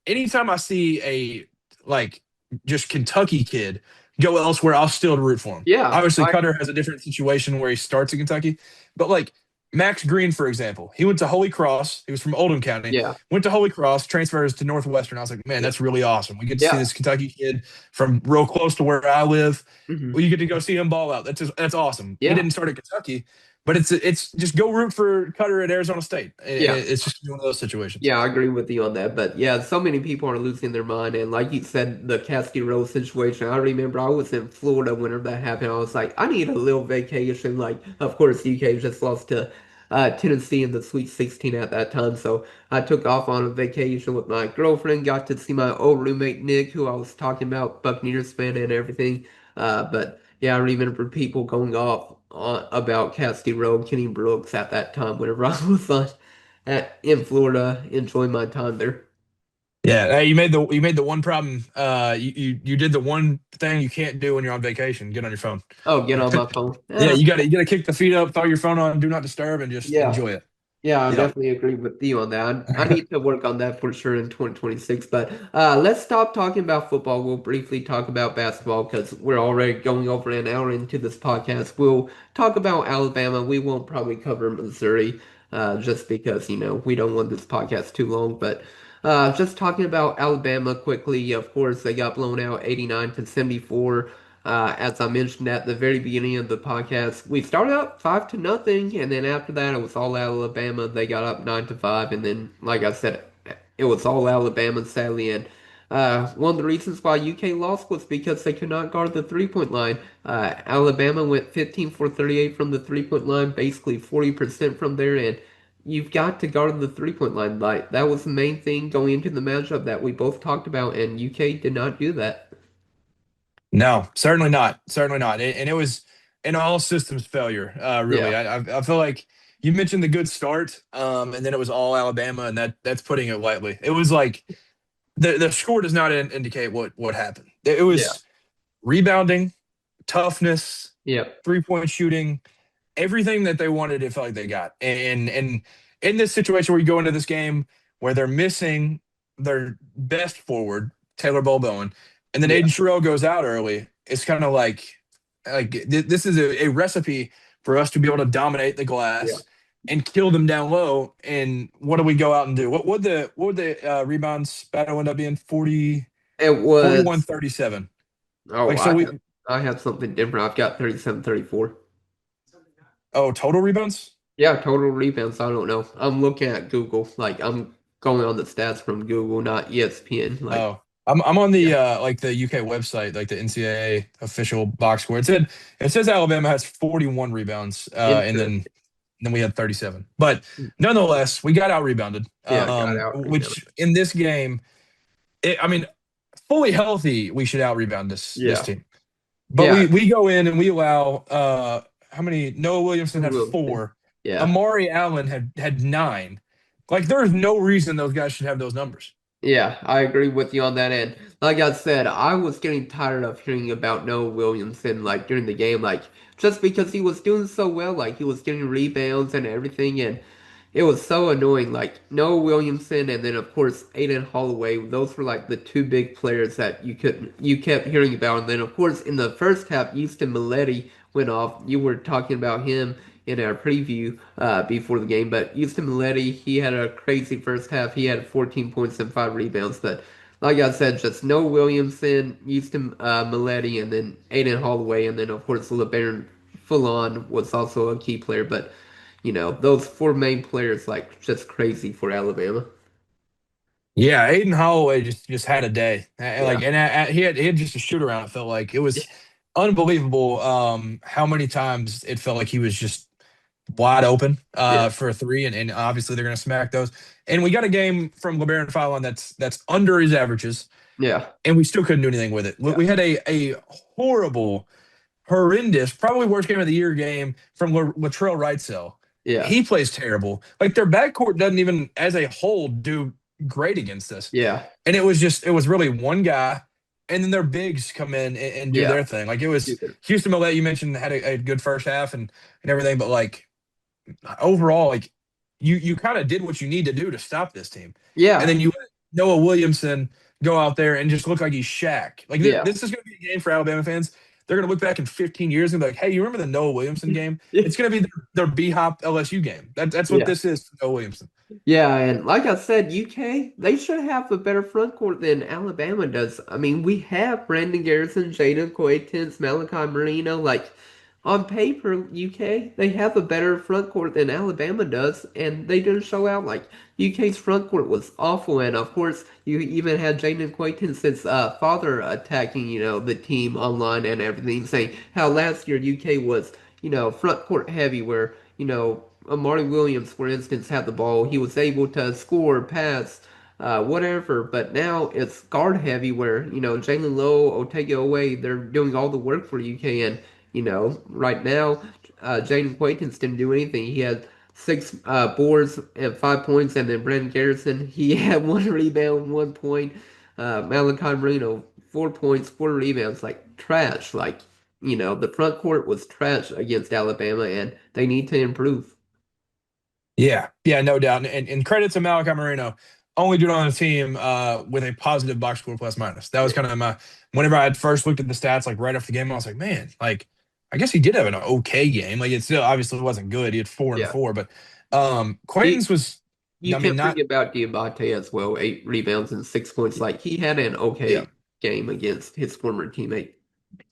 anytime I see a like just Kentucky kid go elsewhere, I'll still root for him. Yeah. Obviously, Cutter has a different situation where he starts in Kentucky, but like Max Green, for example, he went to Holy Cross. He was from Oldham County, Yeah. went to Holy Cross, transfers to Northwestern. I was like, man, Yeah. that's really awesome. We get to see Yeah. this Kentucky kid from real close to where I live. Hmm. Well, you get to go see him ball out. That's awesome. He Yeah. didn't start at Kentucky, but it's just go root for Cutter at Arizona State. Yeah. It's just one of those situations. Yeah, I agree with you on that. But yeah, so many people are losing their mind. And like you said, the Cassidy Rose situation, I remember I was in Florida whenever that happened. I was like, I need a little vacation. Like, of course, UK just lost to Tennessee in the Sweet 16 at that time. So I took off on a vacation with my girlfriend, got to see my old roommate, Nick, who I was talking about, Buccaneers fan and everything. But yeah, I remember people going off about Cassidy Rose, Kenny Brooks at that time whenever I was in Florida, enjoying my time there. Yeah, hey, you made the one problem. You did the one thing you can't do when you're on vacation. Get on your phone. Oh, get Like, on my phone. yeah, Yeah, you gotta kick the feet up, throw your phone on, do not disturb, and just yeah, enjoy it. yeah. I Yep. definitely agree with you on that. I need to work on that for sure in 2026. But let's stop talking about football. We'll briefly talk about basketball because we're already going over an hour into this podcast. We'll talk about Alabama. We won't probably cover Missouri just because we don't want this podcast too long. But just talking about Alabama quickly. Of course, they got blown out 89-74. As I mentioned at the very beginning of the podcast, we started up 5-0, and then after that, it was all Alabama. They got up 9-5, and then, like I said, it was all Alabama, sadly. And one of the reasons why UK lost was because they could not guard the 3-point line. Alabama went 15 for 38 from the 3-point line, basically 40% from there, and you've got to guard the 3-point line. Like that was the main thing going into the matchup that we both talked about, and UK did not do that. No, certainly not. Certainly not. And it was an all systems failure. Really, Yeah, I feel like you mentioned the good start, and then it was all Alabama, and that's putting it lightly. It was like the score does not indicate what happened. It yeah, was rebounding, toughness, yeah, 3-point shooting, everything that they wanted. It felt like they got. And in this situation where you go into this game where they're missing their best forward, Taylor Bowen, and then yeah, Aiden Sherrill goes out early, it's kind of like this is a recipe for us to be able to dominate the yeah. glass and kill them down low. And what do we go out and do? What would the rebounds battle end up being? It 41 was. 37. Oh, Like so we I have something different. I've got 37-34. oh, total rebounds? Yeah, total rebounds. I don't know. I'm looking at Google. Like I'm going on the stats from Google, not ESPN. Like Oh, I'm on the yeah, like the UK website, like the NCAA official box score. It says Alabama has 41 rebounds, and interesting. then we had 37. But nonetheless, we got out rebounded. Yeah, got out rebound. Which in this game, I mean, fully healthy, we should out rebound this Yeah, team. But yeah, we go in and we allow how many? Noah Williamson had Wilson. 4. Yeah. Amari Allen had 9. Like there's no reason those guys should have those numbers. Yeah, I agree with you on that end. Like I said, I was getting tired of hearing about Noah Williamson like during the game, like just because he was doing so well, like he was getting rebounds and everything, and it was so annoying. Like Noah Williamson and then of course Aiden Holloway, those were like the two big players that you kept hearing about. And then of course in the first half, Houston Maletti went off. You were talking about him in our preview before the game, but Houston Maletti, he had a crazy first half. He had 14 points and 5 rebounds. But like I said, just Noah Williamson, Houston Maletti, and then Aiden Holloway, and then of course LeBaron Fullon was also a key player. But those four main players like just crazy for Alabama. Yeah, Aiden Holloway just had a day. Yeah, He had just a shoot around. It felt like it was unbelievable. How many times it felt like he was just wide open yeah, for a three, and obviously they're going to smack those. And we got a game from LeBaron Fallon that's under his averages, yeah, and we still couldn't do anything with it. We yeah, we had a horrible, horrendous, probably worst game of the year game from Latrell Wrightsell. yeah, He plays terrible. Like their backcourt doesn't even, as a whole, do great against us. yeah, And it was really one guy, and then their bigs come in and do yeah. their thing. Like it was Stupid. Houston Millet, you mentioned had a good first half and everything, but like overall, like you kind of did what you need to do to stop this team, and Yeah, then you let Noah Williamson go out there and just look like he's Shaq. Like yeah. this is going to be a game for Alabama fans. They're going to look back in 15 years and be like, "Hey, you remember the Noah Williamson game? It's going to be their B Hop LSU game. That's what Yeah. this is for Noah Williamson." Yeah, and like I said, UK, they should have a better front court than Alabama does. I mean, we have Brandon Garrison, Jaden Coitens, Malachi Marino. Like, on paper, UK, they have a better front court than Alabama does, and they didn't show out. Like, UK's front court was awful, and of course, you even had Jaden Coitens' father attacking, the team online and everything, saying how last year UK was, front court heavy, where, Amari Williams, for instance, had the ball. He was able to score, pass, whatever. But now it's guard heavy where, Jalen Lowe, Otega Away, they're doing all the work for UK. And, right now, Jaden Quaytons didn't do anything. He had six boards and 5 points. And then Brandon Garrison, he had one rebound, 1 point. Malachi Marino, 4 points, 4 rebounds. Like trash. Like, the front court was trash against Alabama, and they need to improve. Yeah, yeah, no doubt. And credit to Malachi Marino, only dude on the team with a positive box score plus minus. That was kind of my whenever I had first looked at the stats like right after the game, I was like, man, like I guess he did have an okay game. Like it still obviously wasn't good. He had 4 and Yeah. 4, but You, Quaintance was, you I mean, can't not forget about Diabate as well. 8 rebounds and 6 points. Like he had an yeah. okay game against his former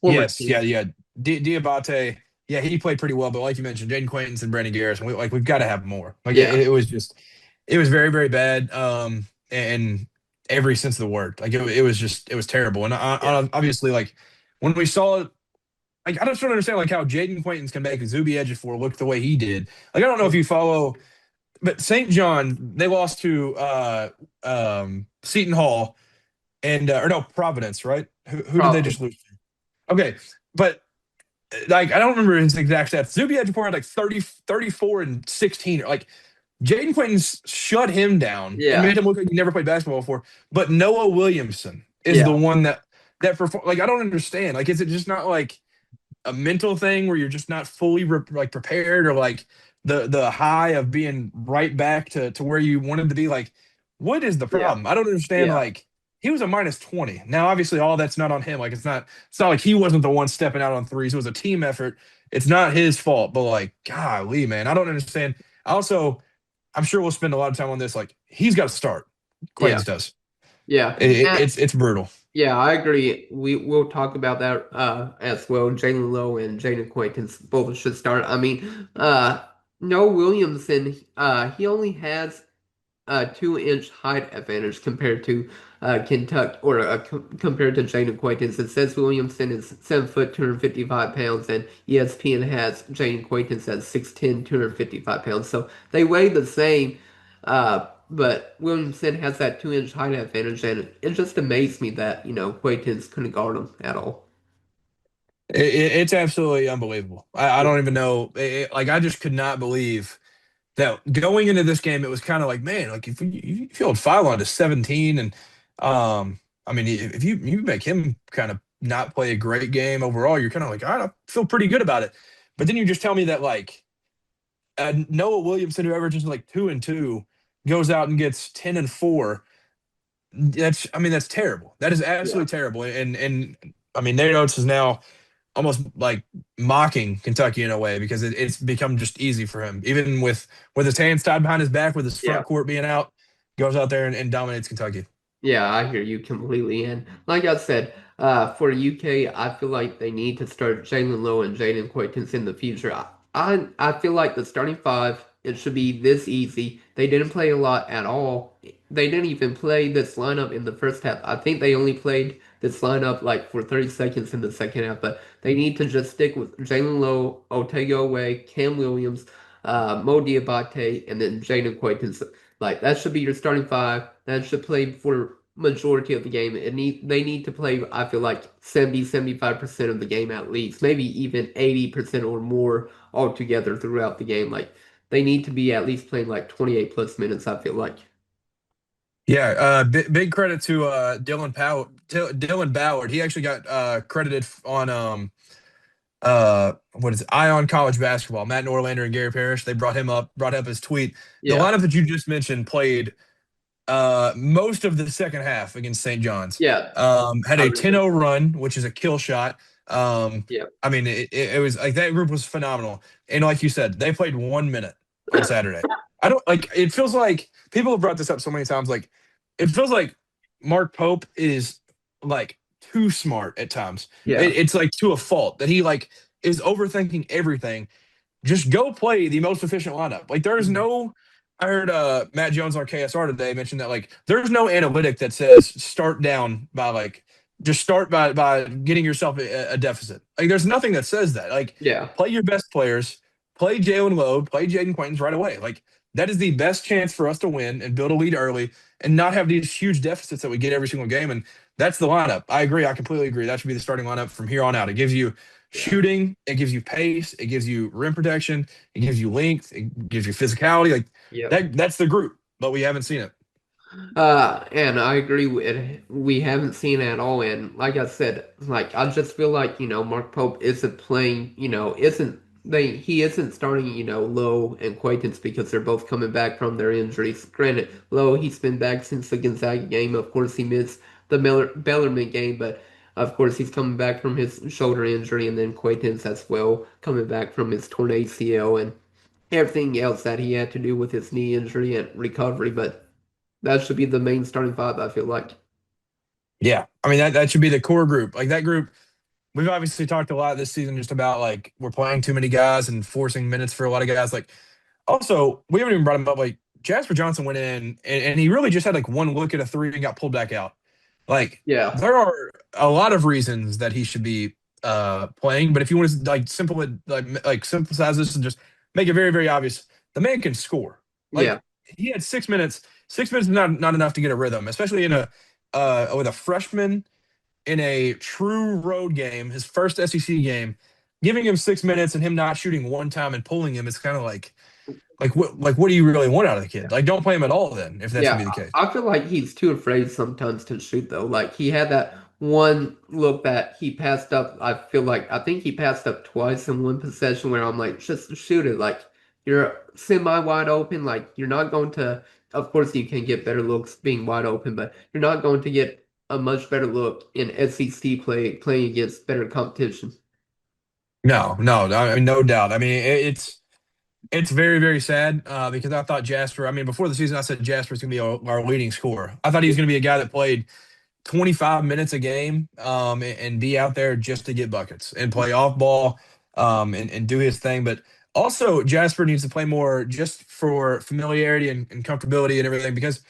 Yes, team. yeah. Diabate, yeah, he played pretty well, but like you mentioned, Jaden Quaintance and Brandon Garrison, we've got to have more. Like Yeah, it was just, it was very, very bad. And every sense of the word, like it was just, it was terrible. And yeah, obviously, like when we saw it, like I just don't understand like how Jaden Quaintance can make Zuby Ejiofor look the way he did. Like I don't know if you follow, but St. John they lost to Seton Hall and or no Providence, right? Who did they just Providence. lose to? Okay, but like I don't remember his exact stats. Zuby Ejiofor had like 30, 34 and 16. Like Jaden Quinton shut him down and Yeah, made him look like he never played basketball before. But Noah Williamson is the yeah, one that perform. Like I don't understand. Like is it just not like a mental thing where you're just not fully like prepared, or like the high of being right back to where you wanted to be? Like what is the yeah, problem? I don't understand. yeah, Like he was a minus 20. Now obviously all that's not on him. Like it's not like he wasn't the one stepping out on threes. It was a team effort. It's not his fault. But like golly, man, I don't understand. Also, I'm sure we'll spend a lot of time on this. Like he's got to start. yeah, Quaintance does. yeah. It's brutal. Yeah, I agree. We'll talk about that as well. Jalen Lowe and Jaden Quaintance both should start. I mean, Noah Williamson, he only has a 2 inch height advantage compared to Kentucky or compared to Jaden Quaintance. It says Williamson is 7 foot, 255 pounds, and ESPN has Jaden Quaintance at 6'10", 255 pounds. So they weigh the same, but Williamson has that 2 inch height advantage, and it just amazed me that Quaintance couldn't guard him at all. It's absolutely unbelievable. I don't even know. Like I just could not believe that going into this game, it was kind of like, man, like if you hold Phylon to 17, and I mean, if you make him kind of not play a great game overall, you're kind of like, I feel pretty good about it. But then you just tell me that like Noah Williamson, who averages like 2-2, goes out and gets 10-4. I mean, that's terrible. That is Yeah. absolutely terrible. And I mean, Nate Oates is now almost like mocking Kentucky in a way because it's become just easy for him. Even with his hands tied behind his back, with his Yeah. front court being out, goes out there and dominates Kentucky. Yeah, I hear you completely. And like I said, for UK, I feel like they need to start Jalen Lowe and Jaden Quaintance in the future. I feel like the starting five, it should be this easy. They didn't play a lot at all. They didn't even play this lineup in the first half. I think they only played this lineup like for 30 seconds in the second half, but they need to just stick with Jalen Lowe, Otego Way, Cam Williams, Mo Diabate, and then Jaden Quaintance. Like that should be your starting five. That should play for majority of the game. They need to play, I feel like 75% of the game at least, maybe even 80% or more altogether throughout the game. Like they need to be at least playing like 28 plus minutes, I feel like. Yeah, big credit to Dylan Ballard. He actually got credited on what is it? Ion College Basketball. Matt Norlander and Gary Parrish. They brought up his tweet. The Yeah. lineup that you just mentioned played most of the second half against St. John's. Yeah. Had I a remember. 10-0 run, which is a kill shot. Yeah. I mean, it was like that group was phenomenal. And like you said, they played 1 minute on Saturday. I don't like it feels like people have brought this up so many times. Like it feels like Mark Pope is like too smart at times. Yeah. It's like to a fault that he like is overthinking everything. Just go play the most efficient lineup. Like there is Mhm. no. I heard Matt Jones on KSR today mention that like there's no analytic that says start down by like just start by getting yourself a deficit. Like there's nothing that says that. Like Yeah. play your best players, play Jalen Lowe, play Jaden Quaintance right away. Like that is the best chance for us to win and build a lead early and not have these huge deficits that we get every single game. And that's the lineup. I agree. I completely agree. That should be the starting lineup from here on out. It gives you Yeah. shooting, it gives you pace, it gives you rim protection, it gives you length, it gives you physicality. Like Yep. that's the group, but we haven't seen it. And I agree with we haven't seen it at all. And like I said, like I just feel like, Mark Pope isn't playing, isn't he isn't starting, Lowe and Quaintance because they're both coming back from their injuries. Granted, Lowe, he's been back since the Gonzaga game. Of course, he missed the Bellarmine game, but of course he's coming back from his shoulder injury, and then Quaintance as well, coming back from his torn ACL and everything else that he had to do with his knee injury and recovery. But that should be the main starting five, I feel like. Yeah. I mean that should be the core group. Like that group, we've obviously talked a lot this season just about like we're playing too many guys and forcing minutes for a lot of guys. Like also, we haven't even brought him up. Like Jasper Johnson went in and he really just had like one look at a three and got pulled back out. Like Yeah, there are a lot of reasons that he should be playing, but if you want to like simple it like simplicize this and just make it very very obvious, the man can score. yeah, Like he had 6 minutes. 6 minutes is not enough to get a rhythm, especially in a with a freshman in a true road game, his first SEC game. Giving him 6 minutes and him not shooting one time and pulling him is kind of like what do you really want out of the kid? yeah. Like don't play him at all then if that's gonna Yeah, be the case. I feel like he's too afraid sometimes to shoot though. Like he had that one look that he passed up. I think he passed up twice in one possession where I'm like, just shoot it. Like you're semi wide open. Like you're not going to. Of course, you can get better looks being wide open, but you're not going to get a much better look in SEC play playing against better competition. No, I mean, no doubt. I mean, it's very, very sad because I thought Jasper. I mean, before the season, I said Jasper's going to be our leading scorer. I thought he was going to be a guy that played 25 minutes a game and be out there just to get buckets and play off ball and do his thing. But also, Jasper needs to play more just for familiarity and comfortability and everything because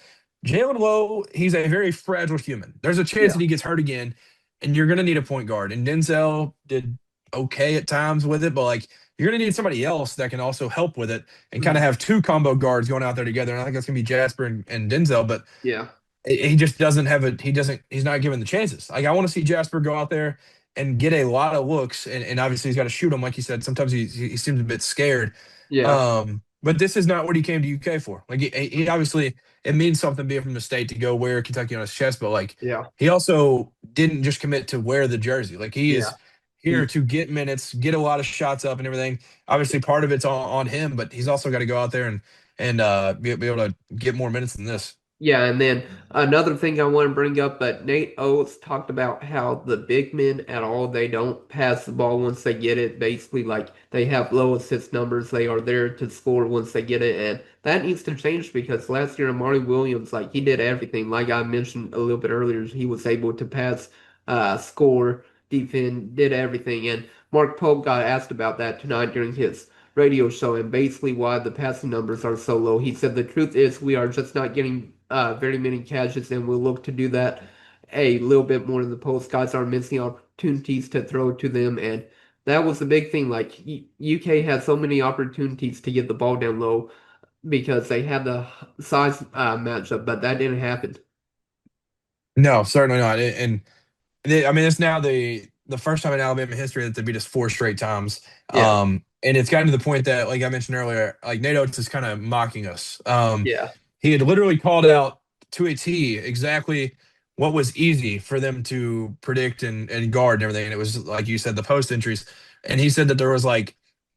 Jalen Lowe, he's a very fragile human. There's a chance Yeah. that he gets hurt again, and you're going to need a point guard. And Denzel did okay at times with it, but like you're going to need somebody else that can also help with it and kind of Mhm. have two combo guards going out there together. And I think that's going to be Jasper and Denzel. But Yeah. he just doesn't have he's not given the chances. Like I want to see Jasper go out there and get a lot of looks. And obviously he's got to shoot them, like you said. Sometimes he seems a bit scared. Yeah, But this is not what he came to UK for. Like he obviously it means something being from the state to go wear Kentucky on his chest, but like yeah, he also didn't just commit to wear the jersey. Like he yeah. is here to get minutes, get a lot of shots up and everything. Obviously, part of it's on him, but he's also got to go out there and be able to get more minutes than this. Yeah, and then another thing I want to bring up, but Nate Oates talked about how the big men at all, they don't pass the ball once they get it. Basically, like they have low assist numbers. They are there to score once they get it, and that needs to change because last year Amari Williams, like he did everything. Like I mentioned a little bit earlier, he was able to pass, score, defend, did everything. And Mark Pope got asked about that tonight during his radio show and basically why the passing numbers are so low. He said the truth is we are just not getting very many catches, and we'll look to do that a little bit more in the post. Guys are missing opportunities to throw to them, and that was the big thing. Like UK had so many opportunities to get the ball down low because they had the size matchup, but that didn't happen. No, certainly not. I mean, it's now the first time in Alabama history that they beat us four straight times. Yeah, And it's gotten to the point that, like I mentioned earlier, like Nate Oates is kind of mocking us. yeah, He had literally called out to a T exactly what was easy for them to predict and guard and everything. And it was like you said, the post entries. And he said that there was like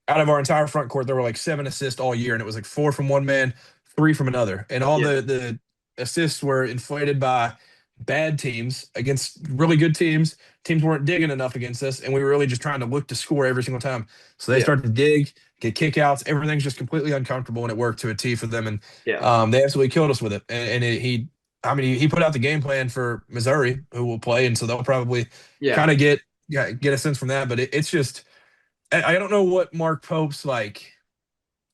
out of our entire front court, there were like 7 assists all year, and it was like four from one man, three from another, and all yeah, the assists were inflated by bad teams against really good teams. Teams weren't digging enough against us, and we were really just trying to look to score every single time. So they yeah, started to dig, get kickouts. Everything's just completely uncomfortable, and it worked to a T for them. And yeah, they absolutely killed us with it. I mean, he put out the game plan for Missouri, who will play, and so they'll probably yeah, kind of get a sense from that. But it's just I don't know what Mark Pope's like.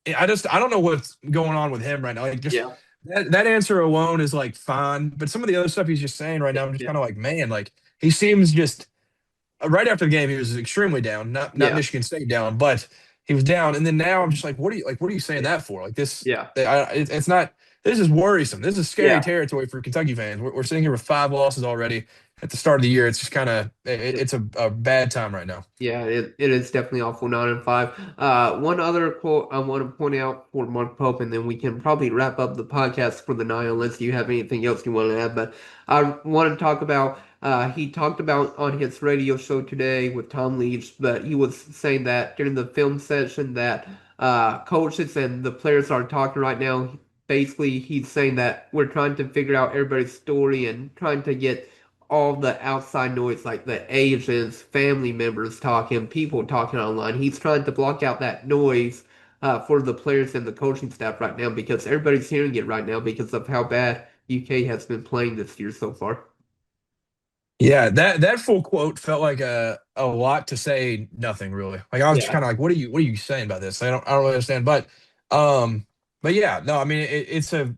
I don't know what's going on with him right now. Like just yeah, that answer alone is like fine, but some of the other stuff he's just saying right now, I'm just yeah, kind of like, man, like he seems just right after the game he was extremely down, not yeah, Michigan State down, but he was down, and then now I'm just like, what are you saying yeah, that for? Like this, yeah, it's not. This is worrisome. This is scary yeah. territory for Kentucky fans. We're sitting here with 5 losses already at the start of the year. It's just kind of Yeah. it's a bad time right now. Yeah, it is definitely awful 9-5. One other quote I want to point out for Mark Pope, and then we can probably wrap up the podcast for the night unless you have anything else you want to add. But I want to talk about he talked about on his radio show today with Tom Leach, but he was saying that during the film session that coaches and the players are talking right now. Basically, he's saying that we're trying to figure out everybody's story and trying to get all the outside noise, like the agents, family members talking, people talking online. He's trying to block out that noise for the players and the coaching staff right now because everybody's hearing it right now because of how bad UK has been playing this year so far. Yeah, that full quote felt like a lot to say nothing really. Like I was just Yeah, kind of like, what are you saying about this? I don't really understand. Um, but yeah, no, I mean it's a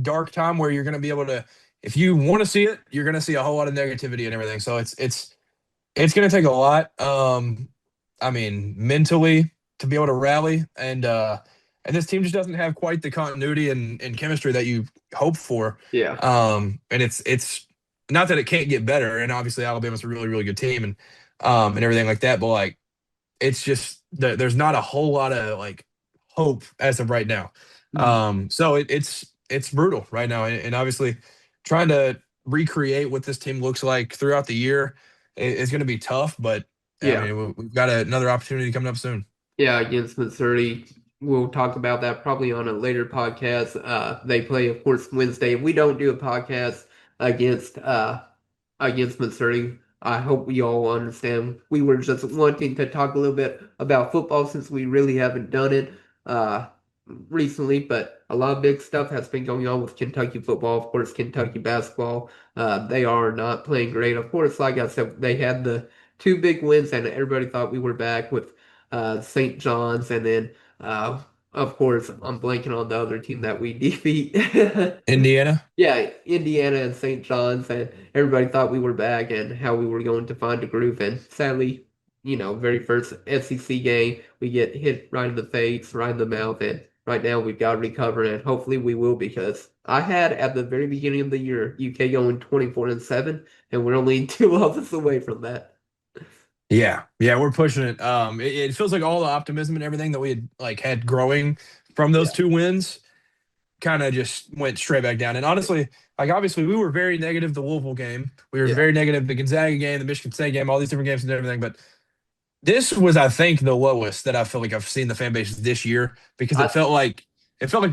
dark time where you're going to be able to, if you want to see it, you're going to see a whole lot of negativity and everything. So it's going to take a lot. I mean mentally to be able to rally and this team just doesn't have quite the continuity and chemistry that you hope for. yeah, And it's not that it can't get better, and obviously Alabama's a really, really good team and everything like that, but like it's just there's not a whole lot of like hope as of right now. mm, So it's brutal right now, and obviously trying to recreate what this team looks like throughout the year is going to be tough, but I yeah. mean we've got another opportunity coming up soon. Yeah, against Missouri. We'll talk about that probably on a later podcast. They play, of course, Wednesday. We don't do a podcast against against Missouri. I hope we all understand. We were just wanting to talk a little bit about football since we really haven't done it uh, recently, but a lot of big stuff has been going on with Kentucky football. Of course, Kentucky basketball. They are not playing great. Of course, like I said, they had the two big wins, and everybody thought we were back with St. John's, and then of course I'm blanking on the other team that we defeat. Indiana. Yeah, Indiana and St. John's, and everybody thought we were back and how we were going to find a groove. And sadly, very first SEC game, we get hit right in the face, right in the mouth, and right now we've got to recover, and hopefully we will because I had at the very beginning of the year UK going 24-7, and we're only 2 losses away from that. Yeah, we're pushing it. It feels like all the optimism and everything that we had growing from those Yeah. 2 wins kind of just went straight back down. And honestly, like obviously we were very negative the Louisville game. We were Yeah. very negative the Gonzaga game, the Michigan State game, all these different games and everything. But this was, I think, the lowest that I feel like I've seen the fan base this year because I it felt like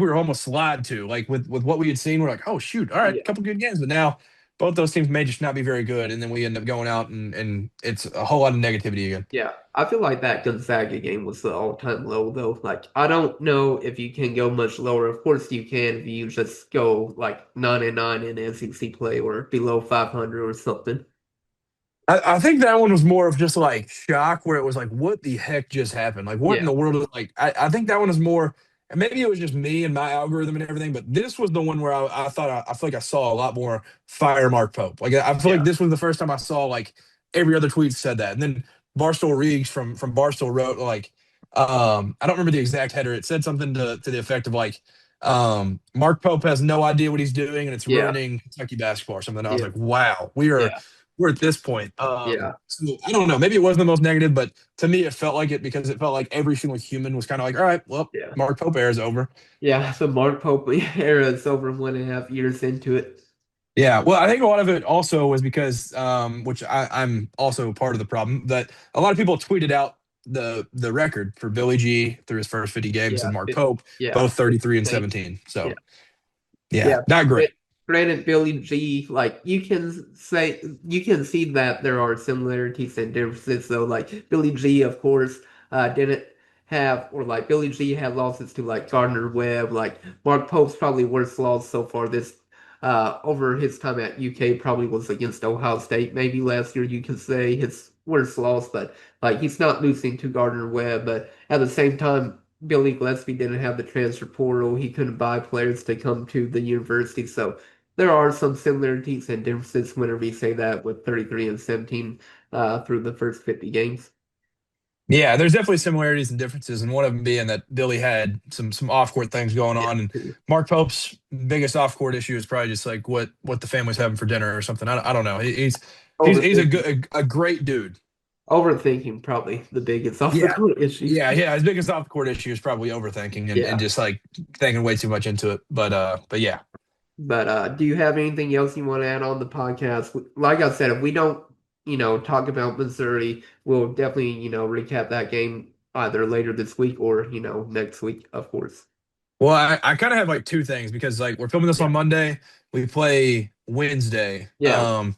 we were almost lied to. Like with what we had seen, we're like, oh shoot, all right, a yeah. couple good games. But now both those teams may just not be very good, and then we end up going out and it's a whole lot of negativity again. Yeah, I feel like that Gonzaga game was the all-time low, though. Like, I don't know if you can go much lower. Of course, you can if you just go like 9-9 in SEC play or below 500 or something. I think that one was more of just like shock, where it was like, what the heck just happened? Like, what in Yeah, the world? I think that one is more, and maybe it was just me and my algorithm and everything, but this was the one where I thought I feel like I saw a lot more fire Mark Pope. Like, I feel like yeah, this was the first time I saw like every other tweet said that. And then Barstool Reeves from Barstool wrote like, I don't remember the exact header. It said something to the effect of like, Mark Pope has no idea what he's doing and it's yeah, ruining Kentucky basketball or something. I was yeah, like, wow, we are yeah, we're at this point. yeah, So I don't know. Maybe it wasn't the most negative, but to me, it felt like it because it felt like every single human was kind of like, all right, well, yeah. Mark Pope era is over. Yeah, the Mark Pope era is over 1.5 years into it. Yeah. Well, I think a lot of it also was because, which I'm also part of the problem, that a lot of people tweeted out the record for Billy G through his first 50 games Yeah, and Mark Pope, yeah, both 33 and same. 17. Yeah. So yeah, Yeah, not great. granted, Billy G, like you can see that there are similarities and differences. Though, like Billy G, of course, didn't have, or like Billy G had losses to like Gardner Webb. Like Mark Pope's probably worst loss so far this over his time at UK probably was against Ohio State. Maybe last year you could say his worst loss, but like he's not losing to Gardner Webb. But at the same time, Billy Gillespie didn't have the transfer portal. He couldn't buy players to come to the university. So there are some similarities and differences whenever we say that with 33 and 17 through the first 50 games. Yeah, there's definitely similarities and differences, and one of them being that Billy had some off court things going Yeah, on, and too. Mark Pope's biggest off court issue is probably just like what the family's having for dinner or something. I don't know. He's a Overthinking. good a great dude. Overthinking probably the biggest off the Yeah, court issue. yeah. His biggest off court issue is probably overthinking and Yeah. just like thinking way too much into it. But yeah. But do you have anything else you want to add on the podcast? Like I said, if we don't, talk about Missouri, we'll definitely, recap that game either later this week or, next week, of course. Well, I kind of have like two things because like we're filming this Yeah. on Monday, we play Wednesday. Yeah.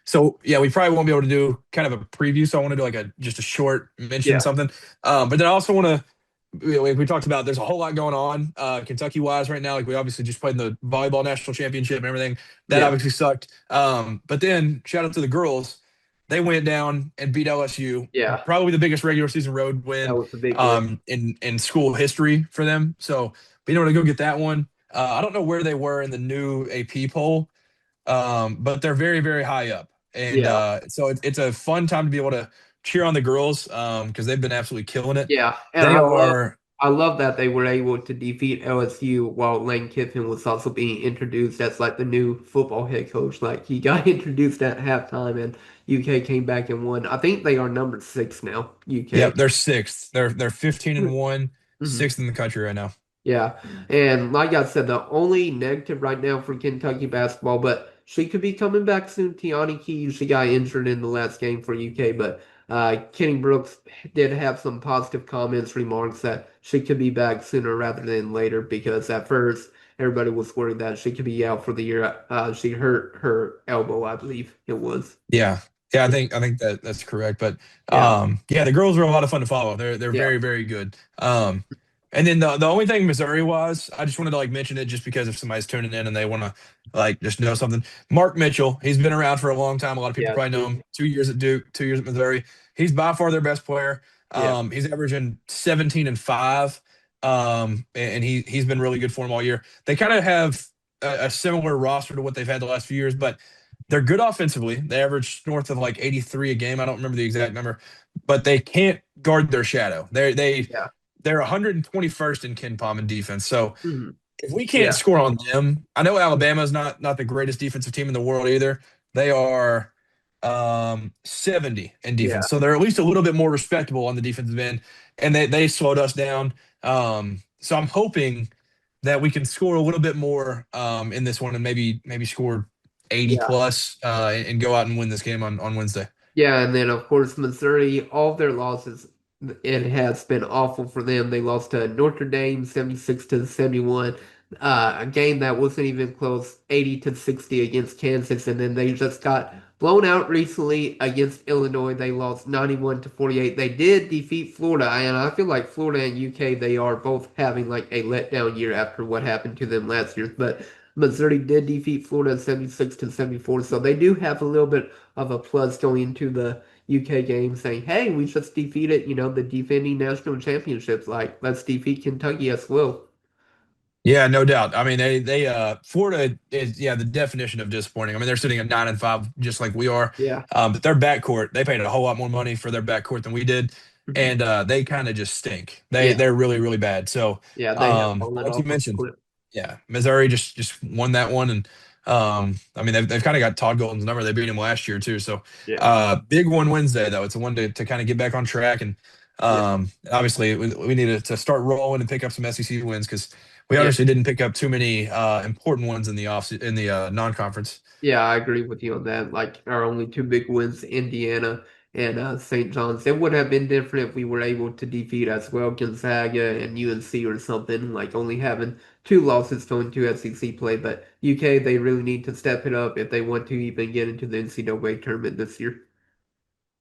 So yeah, we probably won't be able to do kind of a preview. So I want to do like a just a short mention Yeah. something. But then I also want to we talked about there's a whole lot going on Kentucky wise right now. Like we obviously just played in the volleyball national championship and everything. That Yeah. obviously sucked. But then shout out to the girls. They went down and beat LSU. Yeah. Probably the biggest regular season road That win was a big win. in school history for them. So being able to go get that one. I don't know where they were in the new AP poll, but they're very, very high up. And Yeah. so it's a fun time to be able to cheer on the girls because they've been absolutely killing it. Yeah. And They are, I love that they were able to defeat LSU while Lane Kiffin was also being introduced as like the new football head coach. Like he got introduced at halftime and UK came back and won. I think they are number 6 now, yep, UK. they're sixth. They're 15-1, Mhm. sixth in the country right now. Yeah, and like I said, the only negative right now for Kentucky basketball, but she could be coming back soon. Tiani Keys, she got injured in the last game for UK, but Kenny Brooks did have some positive comments, remarks that she could be back sooner rather than later because at first everybody was worried that she could be out for the year. She hurt her elbow, I believe it was. Yeah. Yeah, I think that's correct. But Yeah, yeah, the girls were a lot of fun to follow. They're yeah, very, very good. And then the only thing Missouri was, I just wanted to like mention it just because if somebody's tuning in and they want to like just know something. Mark Mitchell, he's been around for a long time. A lot of people yeah, probably know him. 2 years at Duke, 2 years at Missouri. He's by far their best player. yeah, He's averaging 17 and 5. And he's been really good for them all year. They kind of have a similar roster to what they've had the last few years, but they're good offensively. They average north of like 83 a game. I don't remember the exact number, but they can't guard their shadow. yeah, They're 121st in Ken Palm in defense. So mhm, if we can't yeah, score on them, I know Alabama's not the greatest defensive team in the world either. They are 70 in Yeah, defense. So they're at least a little bit more respectable on the defensive end, and they slowed us down. So I'm hoping that we can score a little bit more in this one and maybe score 80 yeah. plus and go out and win this game on Wednesday. Yeah, and then of course Missouri, all of their losses, it has been awful for them. They lost to Notre Dame 76-71, a game that wasn't even close, 80-60 against Kansas, and then they just got blown out recently against Illinois. They lost 91-48. They did defeat Florida, and I feel like Florida and UK, they are both having like a letdown year after what happened to them last year. But Missouri did defeat Florida 76-74, so they do have a little bit of a plus going into the UK game saying, hey, we just defeated, the defending national championships. Like, let's defeat Kentucky as well. Yeah, no doubt. I mean, they Florida is the definition of disappointing. I mean, they're sitting at 9-5, just like we are. Yeah. But their backcourt, they paid a whole lot more money for their backcourt than we did, Mhm. and they kind of just stink. They Yeah. they're really really bad. So, Yeah, they have fallen like you off of mentioned, cliff. yeah, Missouri just won that one, and I mean they've kind of got Todd Golden's number. They beat him last year too. So, Yeah. big one Wednesday though. It's a one to kind of get back on track, and Yeah. obviously we need to start rolling and pick up some SEC wins because we Yeah. obviously didn't pick up too many important ones in the non-conference. Yeah, I agree with you on that. Like our only two big wins, Indiana and St. John's. It would have been different if we were able to defeat as well Gonzaga and UNC or something, like only having two losses going to SEC play. But UK, they really need to step it up if they want to even get into the NCAA tournament this year.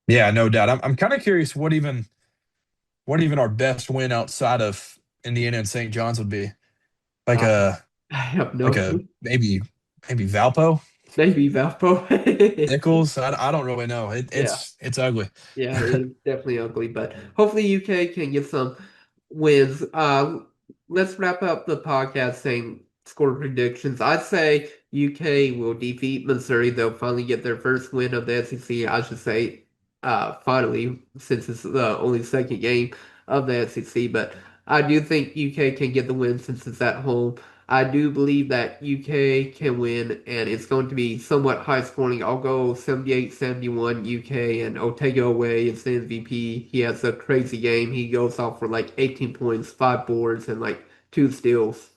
Yeah, no doubt. I'm kind of curious what even our best win outside of Indiana and St. John's would be. Like Uh, a I have no like a clue. maybe Valpo, Maybe Valpo. Nichols. I don't really know. Yeah. It's ugly. Yeah, it's definitely ugly, but hopefully UK can get some wins. Let's wrap up the podcast saying score predictions. I'd say UK will defeat Missouri. They'll finally get their first win of the SEC. I should say, finally, since it's the only second game of the SEC. But I do think UK can get the win since it's at home. I do believe that UK can win, and it's going to be somewhat high scoring. I'll go 78-71 UK, and Otega away is the MVP. He has a crazy game. He goes off for like 18 points, 5 boards, and like 2 steals.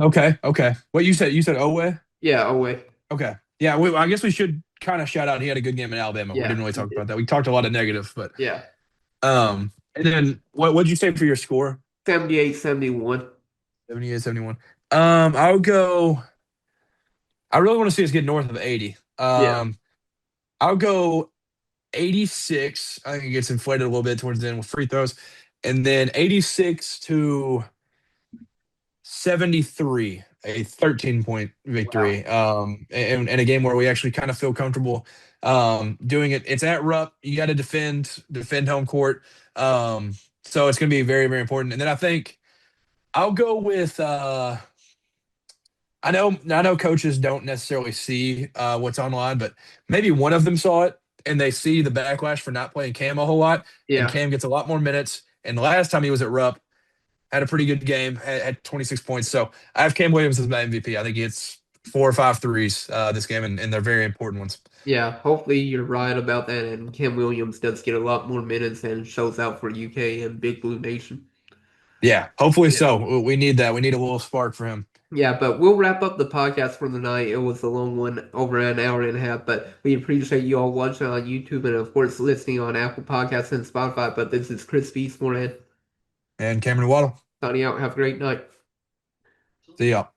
Okay, okay. What you said Owe? Yeah, away. Okay. Yeah, I guess we should kind of shout out he had a good game in Alabama. We Yeah, didn't really he talk did. about that. We talked a lot of negative, but Yeah, and then what'd you say for your score? 78-71. 78-71. I'll go I really want to see us get north of 80. Yeah, I'll go 86. I think it gets inflated a little bit towards the end with free throws. And then 86 to 73, a 13-point wow. victory. And a game where we actually kind of feel comfortable doing it. It's at Rupp. You got to defend home court. So it's going to be very, very important. And then I think I'll go with I know coaches don't necessarily see what's online, but maybe one of them saw it and they see the backlash for not playing Cam a whole lot, and Yeah. Cam gets a lot more minutes. And the last time he was at Rupp, had a pretty good game, had 26 points. So I have Cam Williams as my MVP. I think he hits 4 or 5 threes this game, and they're very important ones. Yeah, hopefully you're right about that, and Kim Williams does get a lot more minutes and shows out for UK and Big Blue Nation. Yeah, hopefully Yeah. so. We need that. We need a little spark for him. Yeah, but we'll wrap up the podcast for the night. It was a long one, over an hour and a half, but we appreciate you all watching on YouTube and, of course, listening on Apple Podcasts and Spotify. But this is Chris Beastmore, And Cameron Waddle, signing out. Have a great night. see y'all.